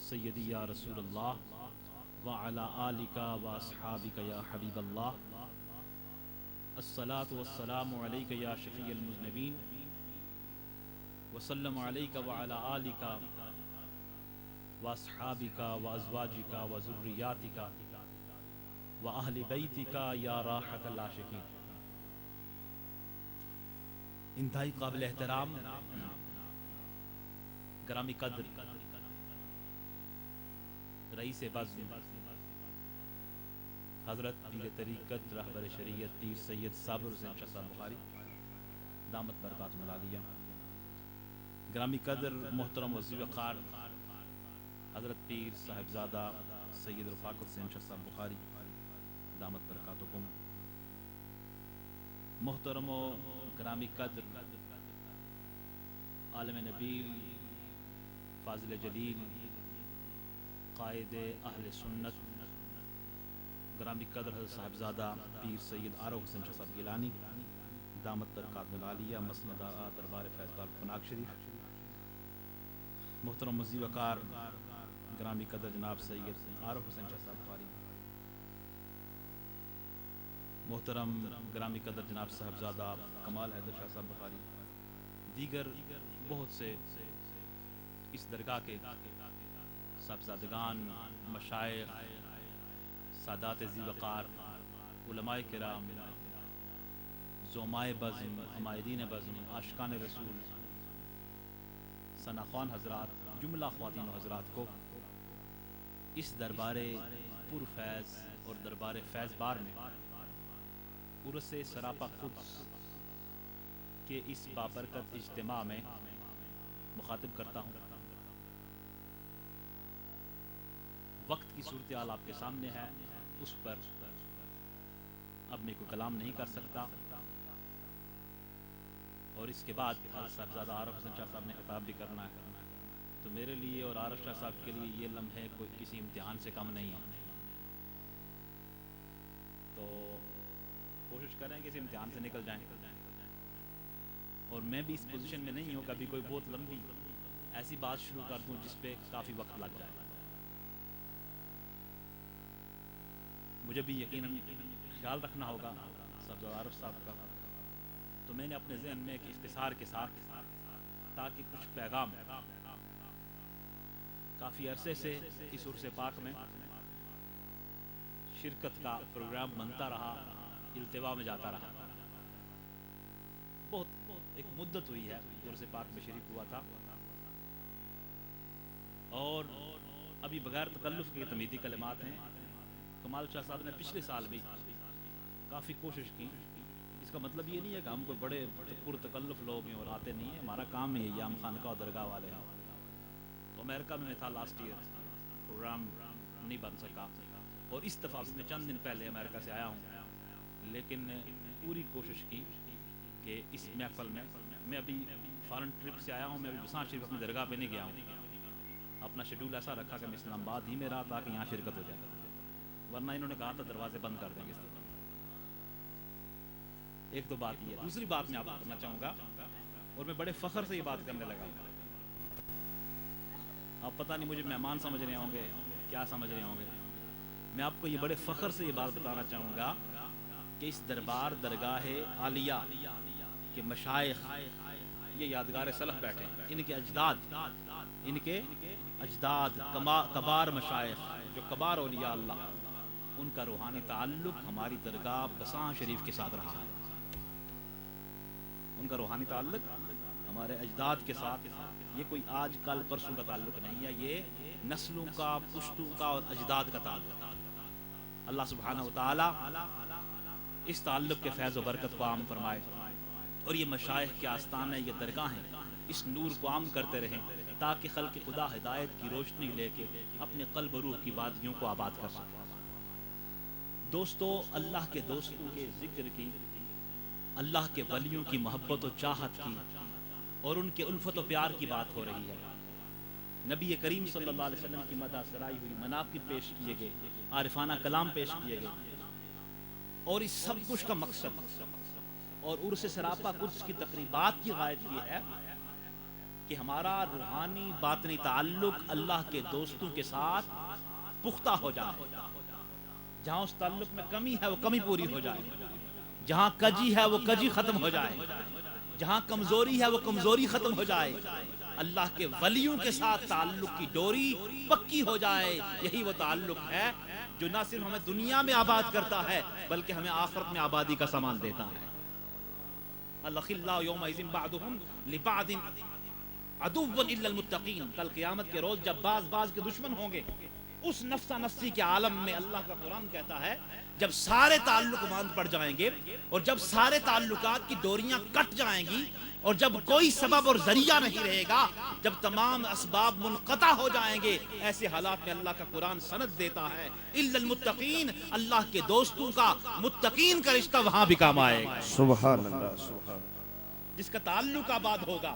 सय्यदी या रसूलल्लाह व अला आलिका व अस्हाबिका या हबीबल्लाह। अस्सलातु वस्सलामु अलैका या शफ़ीअल मुज़निबीन व सल्लमु अलैका व अला आलिका व अस्हाबिका व अज़वाजिका व ज़ुर्रियातिका व अहलि बैतिका या राहतल आशिकीन। इंतहाई काबिल एहतराम ग्रामी कद्र रईस बज़्म हज़रत पीर तरीक़त रहबर शरीयत पीर सैयद साबिर हुसैन शाह साहब बुखारी दामत बरकातुहुम आलिया, ग्रामी कद्र मोहतरम वज़ीर वक़ार हज़रत पीर साहिबजादा सैयद रफ़ाक़त हुसैन शाह साहब बुखारी दामत बरकातुहुम, मोहतरम ग्रामी कद्र आलिम नबील फ़ाज़िल जलील क़ाइद अहले सुन्नत ग्रामी कद्र हज़रत साहिबजादा पीर सैयद आरव हुसैन शाह साहब गिलानी दामत बरकातुहुम आलिया, मसनद दरबार फैज़ पनाग शरीफ, मोहतरम वज़ीर वक़ार ग्रामी कद्र जनाब सैयद आरव हुसैन शाह साहब बुखारी, मोहतरम ग्रामी कद्र जनाब साहबजादा कमाल हैदर शाह साहब बुखारी, दीगर बहुत से इस दरगाह के साहबजादगान, मशाइख, सादात ज़ी वक़ार, उलमाए किराम, ज़ुमाए बज़्म, हमायरीन बज़्म, आशिकान रसूल, सनाख़वान हज़रात, जुमला ख़वातीन हज़रात को इस दरबार पुरफैज़ और दरबार फैज़ बार में उर्से सरापा क़ुद्स के इस बाबरकत इज्तिमा में मुखातिब करता हूँ। वक्त की सूरत हाल आपके सामने है, उस पर अब मैं कोई कलाम नहीं कर सकता। और इसके बाद साहबजादा आरफ हुसैन शाह साहब ने खिताब भी करना है, तो मेरे लिए और आरफ शाह साहब के लिए ये लम्हे कोई किसी इम्तिहान से कम नहीं है। तो कोशिश करें कि इस इम्तिहान से निकल जाएं। और मैं भी इस पोजीशन में नहीं हूँ कभी कोई बहुत लंबी ऐसी बात शुरू कर दूँ जिस पे काफ़ी वक्त लग जाए। मुझे भी यकीनन ख्याल रखना होगा साहबजादा आरफ साहब का, तो मैंने अपने जहन में एक इख्तिसार के साथ, ताकि कुछ पैगाम काफ़ी अरसे से इस उर्स पाक में शिरकत का प्रोग्राम बनता रहा, इल्तिवा में जाता रहा। बहुत एक मुद्दत हुई है उर्स पाक में शरीक हुआ था, और अभी बगैर तकल्लुफ़ के तमीदी कलिमात हैं। कमाल शाह साहब ने पिछले साल भी काफ़ी कोशिश की इसका मतलब ये नहीं है कि हम कोई बड़े पुरतकल्लुफ़ लोग हैं और आते नहीं हैं। हमारा काम ही है, हम खानका और दरगाह वाले हैं। तो अमेरिका में था लास्ट ईयर, प्रोग्राम नहीं बन सका और इस दफ़ा भी मैं चंद दिन पहले अमेरिका से आया हूँ, लेकिन पूरी कोशिश की कि इस महफल में, मैं अभी फॉरेन ट्रिप से आया हूँ, मैं अभी बसां शरीफ अपनी दरगाह पे नहीं गया हूँ। अपना शेड्यूल ऐसा रखा कि मैं इस्लामाबाद ही में रहा ताकि यहाँ शिरकत हो जाए, वरना इन्होंने कहा था दरवाजे बंद कर देंगे। एक तो बात ये है। दूसरी बात मैं आपको करना चाहूँगा, और मैं बड़े फख्र से ये बात करने लगा। आप पता नहीं मुझे मेहमान समझ रहे होंगे, क्या समझ रहे होंगे। मैं आपको ये बड़े फख्र से ये बात बताना चाहूँगा कि इस दरबार दरगाह आलिया के मशाइख, ये यादगार सलफ बैठे हैं, इनके अजदाद कबार मशाइख, जो कबार औलिया अल्लाह, उनका रूहानी ताल्लुक हमारी दरगाह बसां शरीफ के साथ रहा है। उनका रूहानी ताल्लुक हमारे अजदाद के साथ, ये कोई आज कल परसों का ताल्लुक नहीं है, ये नस्लों का, पुश्तों का और अजदाद का ताल्लुक। अल्लाह सुब्हानहू व तआला इस ताल्लुक के फैज़ व बरकत को आम फरमाए और ये मशाइख के आस्ताने, ये दरगाहें इस नूर को आम करते रहें ताकि खल्क़ खुदा हिदायत की रोशनी लेके अपने क़ल्ब रूह की वादियों को आबाद कर सके। दोस्तों, अल्लाह के दोस्तों के जिक्र की, अल्लाह के वलियों की मोहब्बत और चाहत की और उनके उल्फत और प्यार की बात हो रही है। नबी करीम सल्लल्लाहु अलैहि वसल्लम की मदह सराई हुई, मनाक़िब पेश किए गए, आरिफाना कलाम पेश किए गए, और इस सब कुछ का मकसद और उर्स सरापा कुछ की तकरीबात की गायत ये है कि हमारा रूहानी बातनी ताल्लुक अल्लाह के दोस्तों के साथ पुख्ता हो जाए। जहाँ उस ताल्लुक में कमी है वो कमी पूरी हो जाए, जहाँ कजी है वो कजी खत्म हो जाए, जहाँ कमजोरी है वो कमजोरी खत्म हो जाए। अल्लाह के वलियों के साथ ताल्लुक की डोरी पक्की हो जाए। यही वो ताल्लुक है जो न सिर्फ हमें दुनिया में आबाद करता है बल्कि हमें आखिरत में आबादी का सामान देता है। अल्लाह यौमइज़िन बअदुहुम लिबअदिन अदुव्वन इल्लल मुत्तकीन। कल क़यामत के रोज जब बाज के दुश्मन होंगे, उस नफ्सा नफ्सी के आलम में अल्लाह का कुरान कहता है जब सारे ताल्लुक बांध पड़ जाएंगे और जब सारे ताल्लुकात की डोरियां कट जाएंगी और जब कोई सबब और जरिया नहीं रहेगा, जब तमाम असबाब मुनक़ता हो जाएंगे, ऐसे हालात में अल्लाह का कुरान सनद देता है इल्लल मुत्तकीन, अल्लाह के दोस्तों का, मुत्तकीन का रिश्ता वहां भी काम आएगा। सुभान अल्लाह, सुभान। जिसका ताल्लुक आबाद होगा,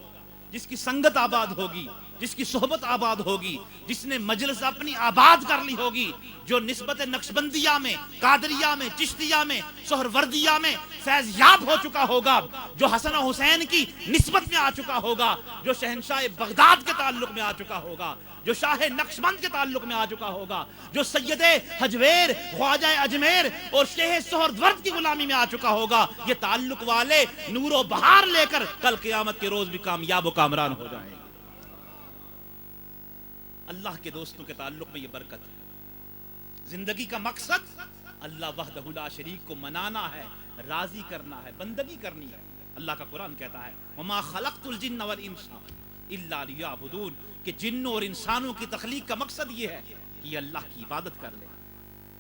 जिसकी संगत आबाद होगी, जिसकी सोहबत आबाद होगी, जिसने मजलिस अपनी आबाद कर ली होगी, जो निस्बत नक्शबंदिया में, कादरिया में, चिश्तिया में, सोहरवर्दिया में फैज याब हो चुका होगा, जो हसन हुसैन की निस्बत में आ चुका होगा, जो शहनशाह बगदाद के ताल्लुक में आ चुका होगा, जो शाह नक्शबंद के ताल्लुक में आ चुका होगा, जो सैयद हजवेर, ख्वाजा अजमेर और शेह सोहरवर्द की गुलामी में आ चुका होगा, ये ताल्लुक वाले नूरो बहार लेकर कल क़यामत के रोज भी कामयाब व कामरान हो जाएंगे। अल्लाह के दोस्तों के ताल्लुक में ये बरकत है। जिंदगी का मकसद अल्लाह वहदहु ला शरीक को मनाना है, राजी करना है, बंदगी करनी है। अल्लाह का कुरान कहता है वमा खलक़तुल जिन्न वल इंसा इल्ला लियअबुदून, कि जिन्नों और इंसानों की तख्लीक का मकसद ये है कि ये अल्लाह की इबादत कर ले।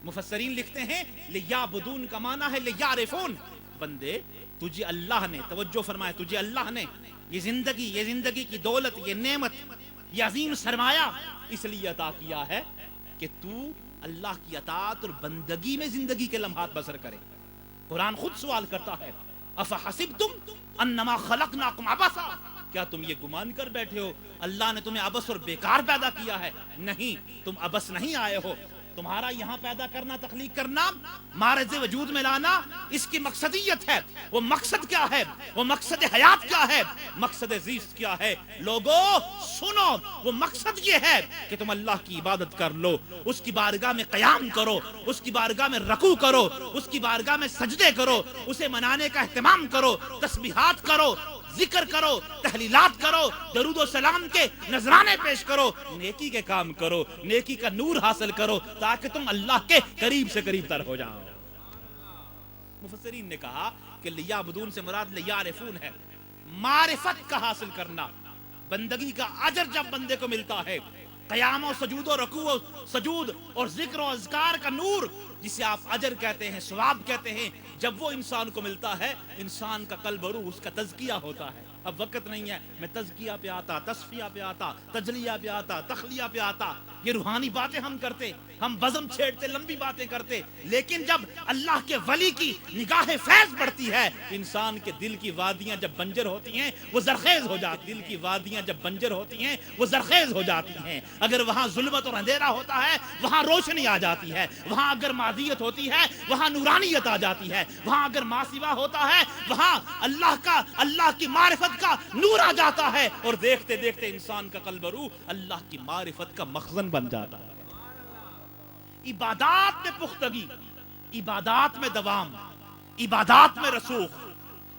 मुफस्सरीन लिखते हैं लियअबुदून का माना है लियअरिफून, बंदे तुझे अल्लाह ने, तवज्जो फरमाए, तुझे अल्लाह ने ये जिंदगी की दौलत, ये नेमत, ये अजीम सरमाया इसलिए अता किया है कि तू अल्लाह की अताअत और बंदगी में जिंदगी के लम्हात बसर करे। कुरान खुद सवाल करता है अफहसिबतुम अन्नमा खलक़नाकुम अबसा, क्या तुम ये गुमान कर बैठे हो अल्लाह ने तुम्हें अबस और बेकार पैदा किया है? नहीं, तुम अबस नहीं आए हो। तुम्हारा यहाँ पैदा करना, तख्लीक करना, मारज़ वजूद में लाना, इसकी मकसदियत है। वो मकसद क्या है? वो मकसद हयात क्या है? मकसद ज़ीस्त क्या है? लोगों सुनो, वो मकसद ये है कि तुम अल्लाह की इबादत कर लो, उसकी बारगाह में क़याम करो, उसकी बारगाह में रकू करो, उसकी बारगाह में सजदे करो, उसे मनाने का एहतमाम करो, तस्बीहात करो, जिक्र करो, तहलीलात करो, दरूद और सलाम के नजराने पेश करो, नेकी के काम करो, नेकी का नूर हासिल करो ताकि तुम अल्लाह के करीब से करीब तर हो जाओ। मुफस्सरीन ने कहा कि लियाबुदून से मुराद लियारिफून है, मारिफत का हासिल करना। बंदगी का अजर जब बंदे को मिलता है, क़याम और सजूद और रुकू और सजूद और जिक्र और अज़कार का नूर, जिसे आप अजर कहते हैं, सवाब कहते हैं, जब वो इंसान को मिलता है, इंसान का कल्ब और रूह, उसका तज़किया होता है। अब वक्त नहीं है मैं तज़किया पे आता, तस्फिया पे आता, तजलिया पे आता, तखलिया पे आता, ये रूहानी बातें हम करते, हम बज़म छेड़ते, लंबी बातें करते, लेकिन जब अल्लाह के वली की निगाह फैज़ बढ़ती है, इंसान के दिल की वादियां जब बंजर होती हैं वो जरखेज हो जाती, दिल की वादियां जब बंजर होती हैं वो जरखेज हो जाती हैं। अगर वहां जुल्मत और अंधेरा होता है वहां रोशनी आ जाती है, वहां अगर मादियत होती है वहां नूरानियत आ जाती है, वहां अगर मासिवा होता है वहां अल्लाह की मारिफत का नूर आ जाता है, और देखते देखते इंसान का कल्ब और रूह अल्लाह की मारिफत का मखज़न बन जाता है। इबादात में पुख्तगी, इबादात में दवाम, इबादात में रसूख,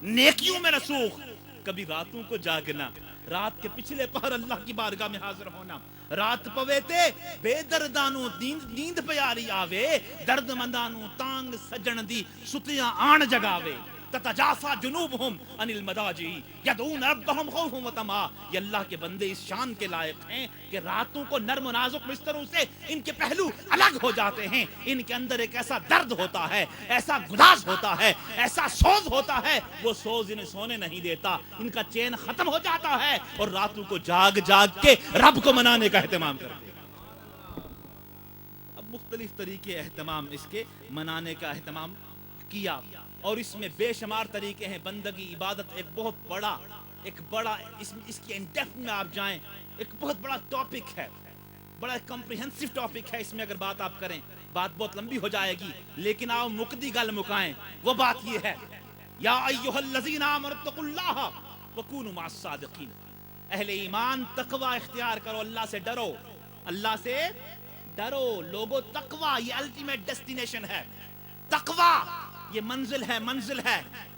नेकियों में रसूख, कभी रातों को जागना, रात के पिछले पहर अल्लाह की बारगाह में हाजिर होना, रात पवेते बेदर्दानू नींद प्यारी आवे, दर्द मंदानू तांग सजन दी सुतियां आण जगावे, ततजाफा जुनूबहुम अनिल मदाजी यदऊन रब्बहुम खौफन व तमा। ये अल्लाह के बंदे इस शान के लायक हैं कि रातों को नर्म नाजुक बिस्तरों से इनके पहलू अलग हो जाते हैं, इनके अंदर एक ऐसा दर्द होता है, ऐसा गुदास होता है, ऐसा सोज होता है, वो सोज इन्हें सोने नहीं देता, इनका चैन खत्म हो जाता है, और रातों को जाग जाग के रब को मनाने का एहतमाम करते हैं। अब मुख्तलिफ तरीके एहतमाम इसके मनाने का एहतमाम किया, और इसमें बेशुमार तरीके हैं। बंदगी इबादत एक बहुत बड़ा इसकी इन डेप्थ में आप जाएं, एक बहुत बड़ा टॉपिक है, बड़ा कॉम्प्रिहेंसिव टॉपिक है। इसमें अगर बात आप करें बात बहुत लंबी हो जाएगी, लेकिन आओ मुकद्दी गल मुकाएं। वो बात ये है, या अय्युहल्लज़ीना आमनुत्तकुल्लाह वकूनू मअस्सादिकीन, अहले ईमान तकवा इख्तियार करो, अल्लाह से डरो, अल्लाह से डरो लोगो। तकवा ये अल्टीमेट डेस्टिनेशन है, तकवा ये मंजिल है,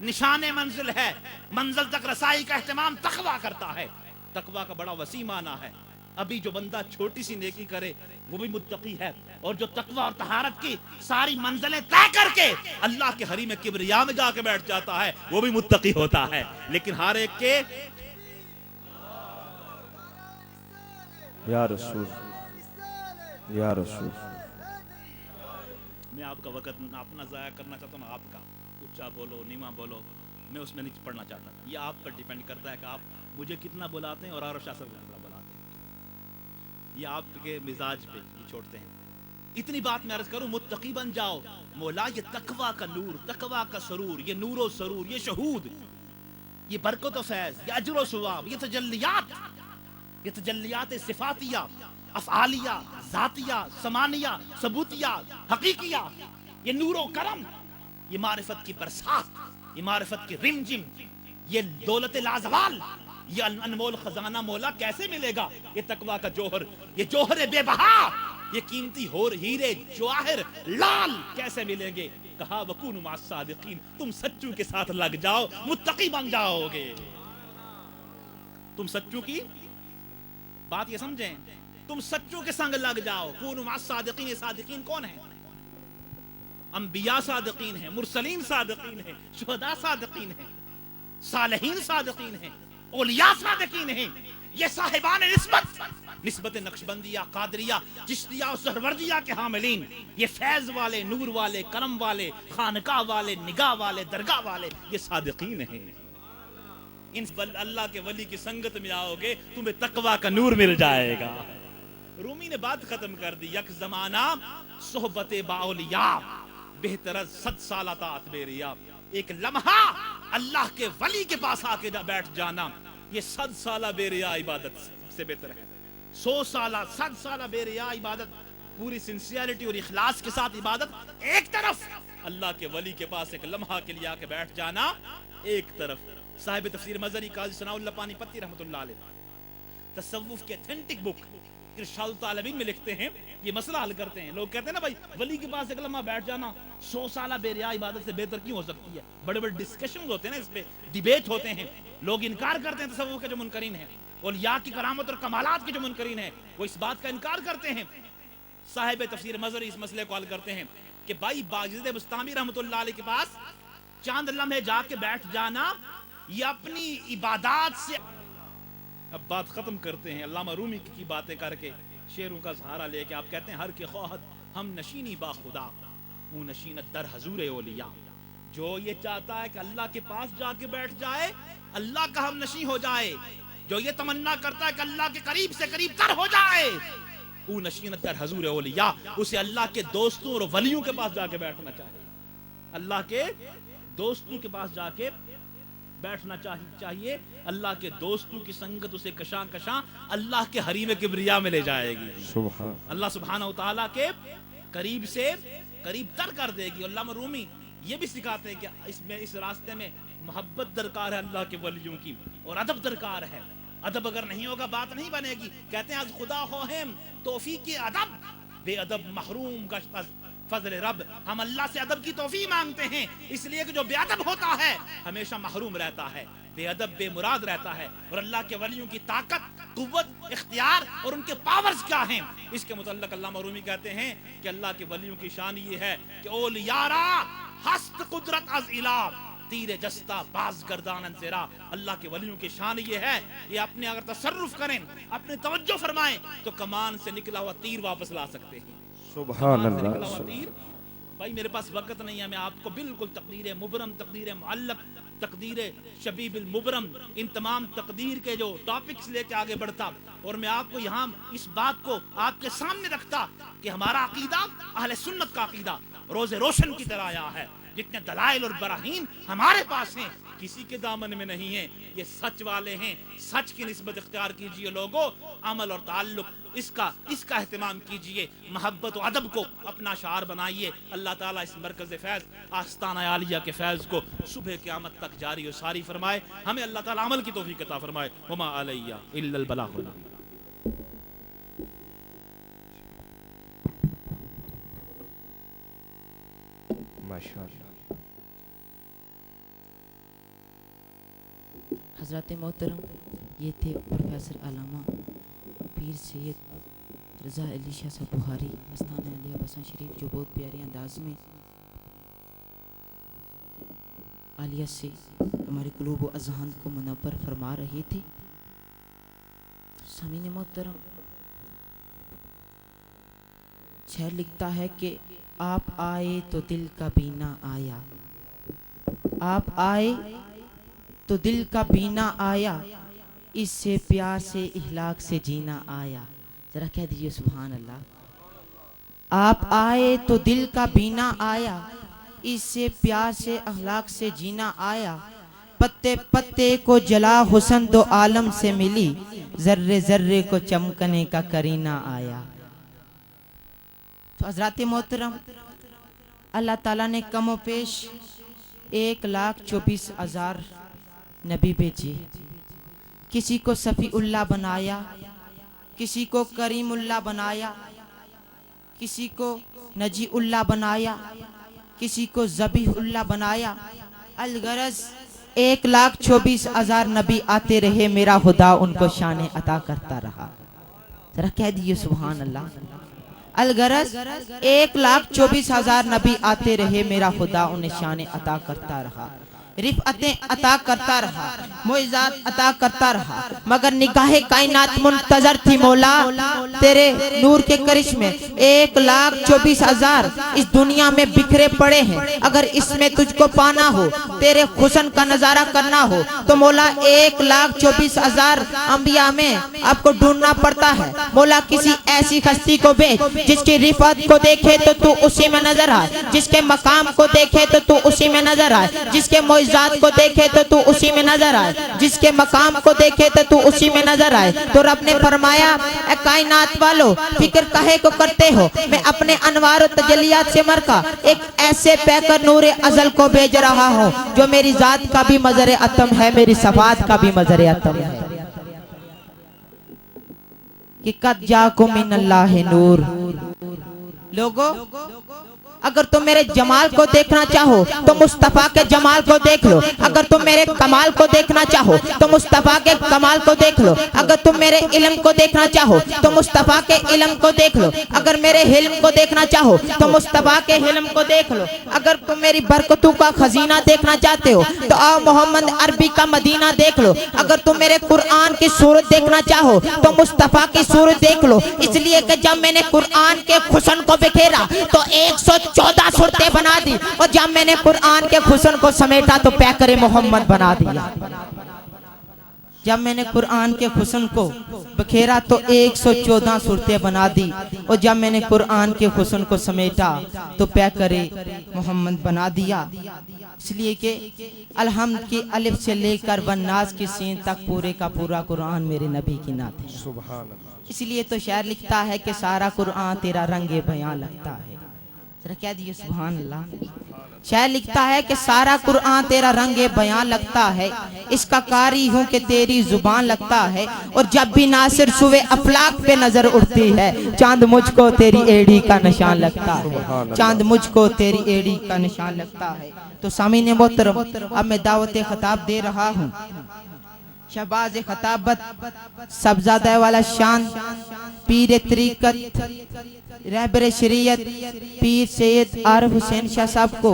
निशाने मंजिल है, मंजिल तक रसाई का एहतमाम तकवा करता है। तकवा का बड़ा वसी माना है। अभी जो बंदा छोटी सी नेकी करे वो भी मुत्तकी है, और जो तकवा और तहारत की सारी मंजिलें तय करके अल्लाह के हरीम में किबरिया में जाके बैठ जाता है वो भी मुत्तकी होता है। लेकिन हर एक के या रसूल, या रसूल, मैं आपका वक्त ना अपना ज़ाया करना चाहता हूँ ना आपका, ऊंचा बोलो नीमा बोलो, मैं उसमें नहीं पढ़ना चाहता। ये आप पर डिपेंड करता है कि आप मुझे कितना बुलाते हैं और आरश शासन को कितना बुलाते हैं, ये आपके मिजाज पे ये छोड़ते हैं। इतनी बात मैं अर्ज करूँ, मुत्तकी बन जाओ मौला। ये तकवा का नूर, तकवा का सरूर, ये नूरो सरूर, ये शहूद, ये बरकत फैज, ये अजर सवाब, ये तजल्लियात सिफातिया, अफ़आलिया, ज़ातिया, समानिया, सबूतिया, हकीकिया, ये नूरो करम, ये मारिफत की बरसात, ये मारिफत की रिमझिम, ये दौलत लाजवाल, ये अनमोल खजाना मौला कैसे मिलेगा? ये तकवा का जोहर, ये जोहर बेबहा, ये कीमती होर हीरे जवाहिर लाल कैसे मिलेंगे? कहा वकूनु मअस्सादिकीन, तुम सच्चों के साथ लग जाओ, मुत्तकी बन जाओगे। तुम सच्चों की बात ये समझें, तुम सच्चों के संग लग जाओ। कूनु मअस्सादिकीन, ये सादिकीन कौन है? अंबिया सादिकीन है, मुरसलीन सादिकीन है, शुहदा सादिकीन है, सालिहीन सादिकीन है, औलिया सादिकीन है। ये साहिबान निस्बत नक्शबंदिया, कादरिया, चिश्तिया और सहरवर्दिया के हामिलीन, ये फैज वाले, नूर वाले, करम वाले, खानका वाले, निगाह वाले, दरगाह वाले, ये सादिकीन हैं। इन अल्लाह के वली की संगत में आओगे तुम्हें तकवा का नूर मिल जाएगा। रूमी ने बात खत्म कर दी, यक जमाना सोहबत बाउलिया बेहतर 100 साल तात बेरिया। एक लम्हा अल्लाह के वली के पास आके बैठ जाना, ये 100 साल बेरिया इबादत से बेहतर है। 100 साल 100 साल बेरिया इबादत, पूरी सिंसियरिटी और इखलास के साथ इबादत एक तरफ, अल्लाह के वली के पास एक लम्हा के लिए आके बैठ जाना एक तरफ। साहिब तफसीर मज़री काज़ी सनाउल्लाह पानीपत्ती रहमतुल्लाह अलैह तसव्वुफ के ऑथेंटिक बुक इरशादुत तालिबीन में लिखते हैं, ये मसला हल करते हैं। लोग कहते हैं ना भाई वली के पास एक लम्हा बैठ जाना 100 साल बेरिया इबादत से बेहतर क्यों हो सकती है? बड़े बड़े डिस्कशन होते हैं ना, इस पे डिबेट होते हैं, लोग इनकार करते हैं तसव्वुफ के जो मुनकरीन हैं, औलिया की करामत और कमालात के जो मुनकरीन हैं, वो इस बात का इनकार करते हैं। साहिब तफसीर मज़री इस मसले को हल करते हैं कि भाई बाजिद बुस्तामी रहमतुल्लाह अलैह के पास चांद लम्हे जाके बैठ जाना, ये अपनी इबादत से। अब बात खत्म करते हैं अल्लामा रूमी की बातें करके, शेरों का सहारा लेके आप कहते हैं हर के ख्वाहत हम नशीनी बा खुदा वो नशीनत दर हजूर ओलिया। जो ये चाहता है कि अल्लाह के पास जाके बैठ जाए, अल्लाह का हम नशी हो जाए, जो ये तमन्ना करता है कि अल्लाह के करीब से करीब तर हो जाए, वो नशीनत दर हजूर ओलिया, उसे अल्लाह के दोस्तों और वलियों के पास जाके बैठना चाहिए। अल्लाह के दोस्तों के पास जाके बैठना चाहिए। अल्लाह के दोस्तों की संगत उसे कशां कशां अल्लाह के हरीम किबरिया में ले जाएगी। अल्लाह सुब्हानहू तआला के करीब से करीब तर कर देगी। अल्लामा रूमी ये भी सिखाते हैं कि इसमें इस रास्ते में मोहब्बत दरकार है अल्लाह के वलियों की, और अदब दरकार है। अदब अगर नहीं होगा बात नहीं बनेगी। कहते हैं आज खुदा हो हम तौफीक अदब, बेअदब महरूम का फजल रब। हम अल्लाह से अदब की तौफीक मांगते हैं, इसलिए कि जो बेअदब होता है हमेशा महरूम रहता है, बेअदब बेमुराद रहता है। और अल्लाह के वलियों की ताकत, कुव्वत, इख्तियार और उनके पावर्स क्या हैं, इसके मुतल्लिक अल्लामा रूमी कहते हैं कि अल्लाह के वलियों की शान ये है कि ओलियारा हस्त कुदरत अज इला तीरे जस्ता बाज गर्दानन सेरा। अल्लाह के वलियों की शान ये है कि अपने अगर तसर्रुफ करें, अपने तवज्जो फरमाएं, तो कमान से निकला हुआ तीर वापस ला सकते हैं। सुभान अल्लाह। भाई मेरे पास वक्त नहीं है, मैं आपको बिल्कुल तकदीर मुबरम, तकदीर मुअल्लक, तकदीर शबीबिल मुबरम, इन तमाम तकदीर के जो टॉपिक्स लेके आगे बढ़ता, और मैं आपको यहाँ इस बात को आपके सामने रखता कि हमारा अकीदा अहले सुन्नत का अकीदा रोजे रोशन की तरह आया है। जितने दलाइल और बराहीन हमारे पास हैं किसी के दामन में नहीं है, ये सच वाले हैं। सच की निस्बत इख्तियार कीजिए लोगों, अमल और ताल्लुक इसका एहतिमाम कीजिए, मोहब्बत और अदब को अपना शार बनाइए। अल्लाह ताला इस मरकज़ फैज़ आस्ताना आलिया के फैज़ को सुबह क़यामत तक जारी और सारी फरमाए। हमें अल्लाह ताला अमल की तौफीक अता फरमाए। वमा अलैया इल्लल बलागुल। माशाअल्लाह। हज़रत मोहतरम, ये थे प्रोफेसर अल्लामा पीर सैयद रज़ा अली शाह साहब बुखारी आस्ताना आलिया बसंत शरीफ, जो बहुत प्यारे अंदाज में आलिया से हमारे क़ुलूब व अज़हान को मुनव्वर फरमा रहे थे। सामीन मोहतरम, शायर लिखता है कि आप आए तो दिल का बीना आया, आप आए तो दिल का बीना आया, इससे प्यार से इहलाक से जीना आया। जरा कह दीजिए सुभान अल्लाह। आप आए तो दिल का बीना आया, इससे प्यार से अखलाक से जीना आया। पत्ते पत्ते को जला हुस्न दो आलम से मिली, जर्रे जर्रे को चमकने का करीना आया। तो हज़रात मोहतरम, अल्लाह ताला ने कमो पेश 1,24,000 नबी भेजे। किसी को सफ़ीउल्लाह बनाया, किसी को करीमुल्लाह बनाया, किसी को नजीउल्लाह बनाया, किसी को ज़बीहुल्लाह बनाया। अलगरज 1,24,000 नबी आते रहे, मेरा खुदा उनको शान अता करता रहा। जरा कह दीजिए सुभान अल्लाह। अलगरज 1,24,000 नबी आते रहे, मेरा खुदा उन्हें शान अता करता रहा, रिफ़अतें अता करता रहा, मुइज़ात अता करता रहा। मगर निगाहे कायनात मुंतज़र थी मौला तेरे नूर के करिश्मे। 1,24,000 इस दुनिया में बिखरे पड़े हैं, अगर इसमें तुझको पाना हो, तेरे हुस्न का नजारा करना हो, तो मौला 1,24,000 अंबिया में आपको ढूंढना पड़ता है। मौला किसी ऐसी हस्ती को भेज जिसकी रिफ़अत को देखे तो तू उसी में नजर आए, जिसके मकाम को देखे तो तू उसी में नजर आए, जिसके मुइज़ात को देखे तो तू उसी में नजर आए, जिसके मकाम को देखे तो तू उसी में नजर आए। तो रब ने फरमाया, ए कायनात वालों, फिक्र काहे को करते हो, मैं अपने अनवार और तजलियात से मरका एक ऐसे पैकर नूरे अज़ल को भेज रहा हूँ जो मेरी जात का भी मज़र अतम है, मेरी सफ़ात का भी मज़र अतम है। कि कद जाकुम मिनल्लाहि नूर। लोगो, अगर तुम मेरे जमाल को देखना चाहो तो मुस्तफा के जमाल को देख लो। अगर तुम मेरे कमाल को देखना चाहो तो मुस्तफा के कमाल को देख लो। अगर तुम मेरे इल्म को देखना चाहो तो मुस्तफा के इल्म को देख लो। अगर मेरे हिल्म को देखना चाहो तो मुस्तफा के हिल्म को देख लो। अगर तुम मेरी बरकतों का खजीना देखना चाहते हो तो आओ मोहम्मद अरबी का मदीना देख लो। अगर तुम मेरे कुरान की सूरत देखना चाहो तो मुस्तफा की सूरत देख लो। इसलिए कि जब मैंने कुरान के हुस्न को बिखेरा तो 114 सूरतें बना दी, और जब मैंने कुरान के हुस्न को समेटा तो पैकरे मोहम्मद बना दिया। जब मैंने कुरान के हुस्न को बिखेरा तो 114 सूरतें बना दी, और जब मैंने कुरान के हुस्न को समेटा तो पैकरे मोहम्मद बना दिया। इसलिए कि अलहम्द की अलिफ से लेकर वन्नास की सीन तक पूरे का पूरा कुरान मेरे नबी की नात है। सुभान अल्लाह। इसलिए तो शायर लिखता है कि सारा कुरान तेरा रंगे बयां लगता है। जरा कह दिए सुभान अल्लाह। शायर लिखता है कि सारा कुरान तेरा रंगे बयां लगता है, इसका कारी हूँ कि तेरी जुबान लगता है। और जब भी नासिर सुवे अफलाक पे नजर उठती है, चांद मुझको तेरी एड़ी का निशान लगता है। चांद मुझको तेरी एड़ी का निशान लगता है। तो सामीन मोहतरम, अब मैं दावत खिताब दे रहा हूँ। शहबाज खताबत सबजादा वाला शान पीर तरीकत रहबर शरीयत पीर सैयद आरिफ हुसैन शाह साहब को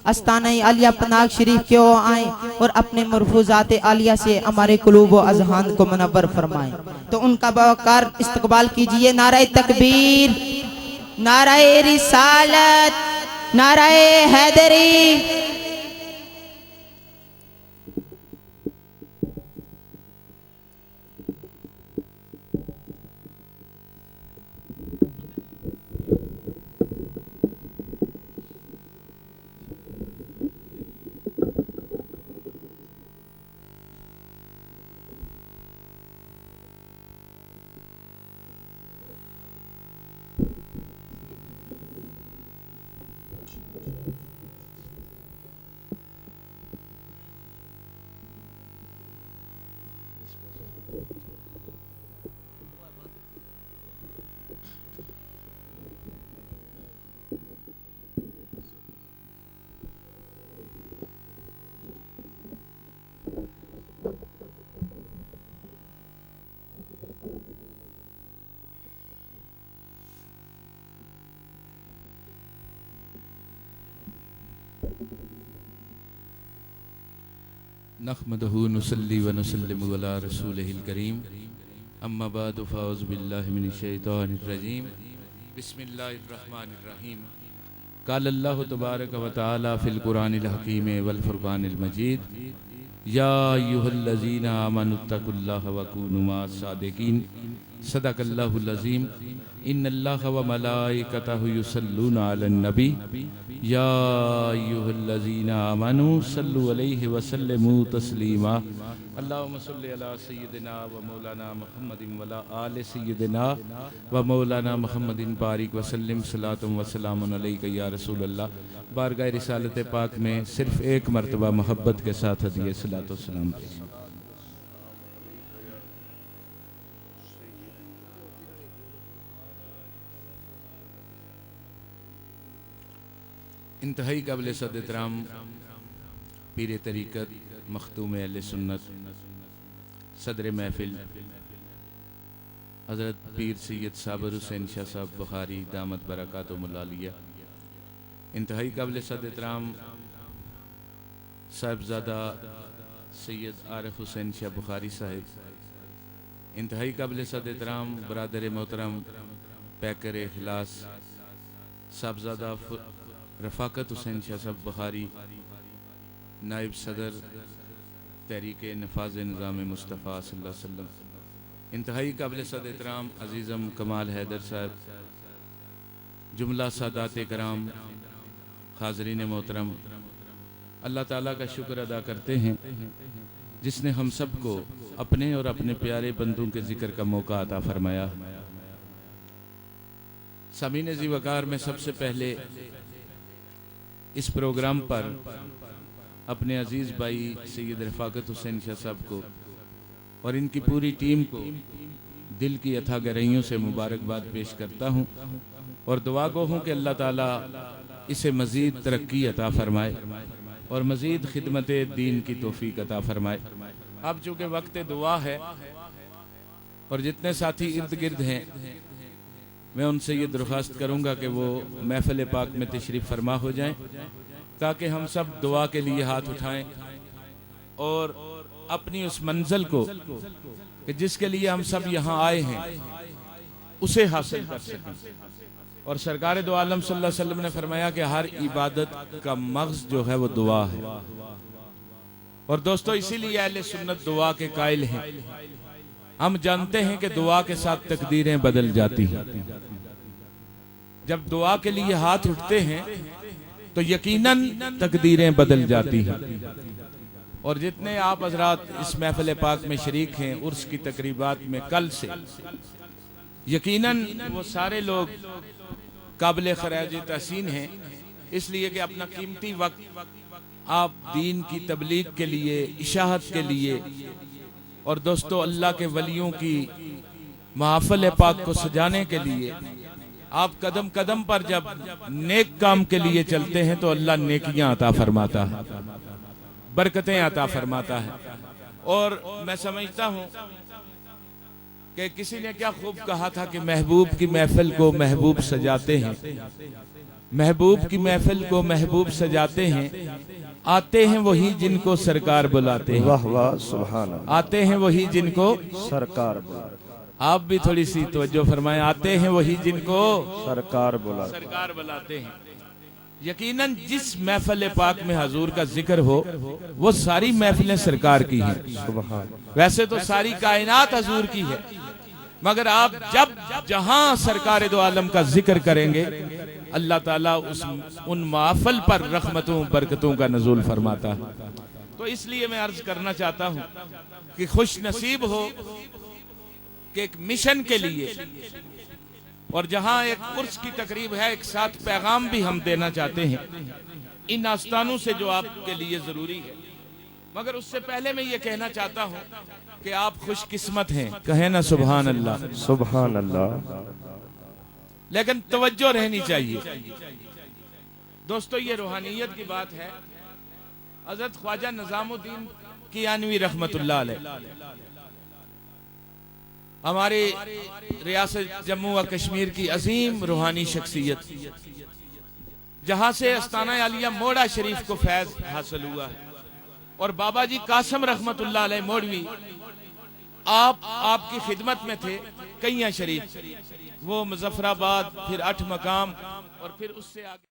अस्ताना आलिया पनाग शरीफ के ओ आए और अपने मरफूजात आलिया से हमारे कुलूब व अज़हान को मुनव्वर फरमाएं। तो उनका बवकार इस्तकबाल कीजिए। नारे तकबीर, नारे रिसालत, नारे हैदरी। नहमदहु नुसल्ली व नुसल्लिमु अला रसूलिहिल करीम अम्मा बाद फ़अऊज़ु बिल्लाहि मिनश शैतानिर रजीम बिस्मिल्लाहिर रहमानिर रहीम क़ाल अल्लाहु तबारक व तआला फ़िल क़ुरानिल हकीम वल फ़ुरक़ानिल मजीद या अय्युहल्लज़ीना आमनुत्तक़ुल्लाह व कूनू मअस सादिक़ीन सदक़ल्लाहुल अज़ीम इन्नल्लाहा व मलाइकतहु युसल्लूना अलन नबी या अय्युहल्लज़ीना आमनू सल्लु अलैहि व सल्लिमू तस्लीमा अल्लाहुम्मा सल्लि अला सय्यिदिना व मौलाना मुहम्मदिन व अला आलि सय्यिदिना व मौलाना मुहम्मदिन बारिक व सल्लिम सलातुम व सलामुन अलैका या रसूल अल्लाह। बारगाह रिसालत पाक में सिर्फ एक मरतबा मोहब्बत के साथ हदिया सलात व सलाम। इंतहाई काबिल सद एहतराम पीर तरीक़त मखदूम अहले सुन्नत सदर महफिल हज़रत पीर सैयद साबिर हुसैन शाह साहब बुखारी दामत बरकातुहुल आलिया। इंतहाई काबिल सद एहतराम साहिबजादा सैयद आरिफ हुसैन शाह बुखारी साहिब। इंतहाई काबिल सद एहतराम बरादर मोहतरम पैकर इखलास साहिबजादा रफ़ाकत हुसैन शाह साहब बुखारी नायब सदर तहरीक नफाज निज़ाम मुस्तफ़ा सल्लल्लाहु अलैहि वसल्लम। इंतहाई काबिल सद एहतराम अज़ीज़म कमाल हैदर साहब, जुमला सादात कराम, हाज़रीन मोहतरम, अल्लाह ताला का शुक्र अदा करते हैं जिसने हम सब को अपने और अपने प्यारे बंदों के जिक्र का मौका अता फरमाया। सामीन ज़ी वक़ार में सबसे पहले इस प्रोग्राम पर अपने अजीज़ भाई सैयद रफ़ाकत हुसैन शाह साहब को और इनकी पूरी टीम को दिल की अथाह गहराइयों से मुबारकबाद पेश करता हूँ और दुआ गो हूँ कि अल्लाह ताला इसे मज़ीद तरक्की अता फरमाए और मज़ीद खिदमत दीन की तौफीक अता फरमाए। अब चूँकि वक्त दुआ है और जितने साथी इर्द गिर्द हैं, मैं उनसे ये दरख्वास्त करूँगा कि वो महफिल पाक में तशरीफ़ फरमा हो जाएं, ताकि हम सब दुआ के लिए हाथ उठाएं और अपनी उस मंजिल को कि जिसके लिए हम सब यहाँ आए हैं उसे हासिल कर सकें। और सरकार दो आलम सल्लल्लाहु अलैहि वसल्लम ने फरमाया कि हर इबादत का मग़ज़ जो है वो दुआ है। और दोस्तों, इसीलिए अहले सुन्नत दुआ के कायल हैं। हम जानते हैं कि दुआ के साथ तकदीरें बदल जाती हैं। जब दुआ के लिए हाथ उठते हैं तो यकीनन तकदीरें बदल जाती हैं। और जितने आप हज़रात इस महफिल पाक में शरीक हैं उर्स की तकरीबात में कल से, यकीनन वो सारे लोग काबिल खराज तहसीन हैं, इसलिए कि अपना कीमती वक्त आप दीन की तबलीग के लिए, इशाहत के लिए और दोस्तों अल्लाह के वलियों की महफिल पाक को सजाने के लिए आप कदम कदम पर जब नेक काम के लिए चलते हैं तो अल्लाह नेकियां अता फरमाता है, बरकतें अता फरमाता है। और मैं समझता हूं कि किसी ने क्या खूब कहा था कि महबूब की महफिल को महबूब सजाते हैं, महबूब की महफिल को महबूब सजाते हैं, आते हैं वही जिनको सरकार बुलाते हैं। वाह वाह, सुभान अल्लाह। आते हैं वही जिनको सरकार बुलाते, आप भी थोड़ी सी तवज्जो फरमाएं, आते हैं वही जिनको सरकार बुलाते, सरकार बुलाते हैं। यकीनन जिस महफिल पाक में हजूर का जिक्र हो वो सारी महफिलें सरकार की हैं। सुभान। वैसे तो सारी कायनात हजूर की है, मगर आप जब जहां सरकार दो आलम का जिक्र करेंगे अल्लाह ताला उन महफिल पर रहमतों बरकतों का नज़ूल फरमाता है। तो इसलिए मैं अर्ज करना चाहता हूं कि खुश नसीब हो कि एक मिशन के लिए और जहां एक उर्स की तकरीब है, एक साथ पैगाम भी हम देना चाहते हैं इन आस्तानों से जो आपके लिए जरूरी है। मगर उससे पहले मैं ये कहना चाहता हूं कि आप खुशकिस्मत हैं, कहें ना सुभान अल्लाह, सुभान अल्लाह। लेकिन तवज्जो रहनी चाहिए दोस्तों। ये रूहानियत की बात है। हज़रत ख्वाजा निज़ामुद्दीन कियानवी रहमतुल्लाह अलैह हमारे रियासत जम्मू व कश्मीर की अजीम रूहानी शख्सियत, जहां से अस्ताना आलिया मोड़ा शरीफ को फैज हासिल हुआ है। और बाबा जी कासम रहमतुल्लाह अलैह मोड़वी आपकी खिदमत में थे। कैया शरीफ, वो मुजफ्फराबाद, फिर 8 मकाम और फिर उससे आगे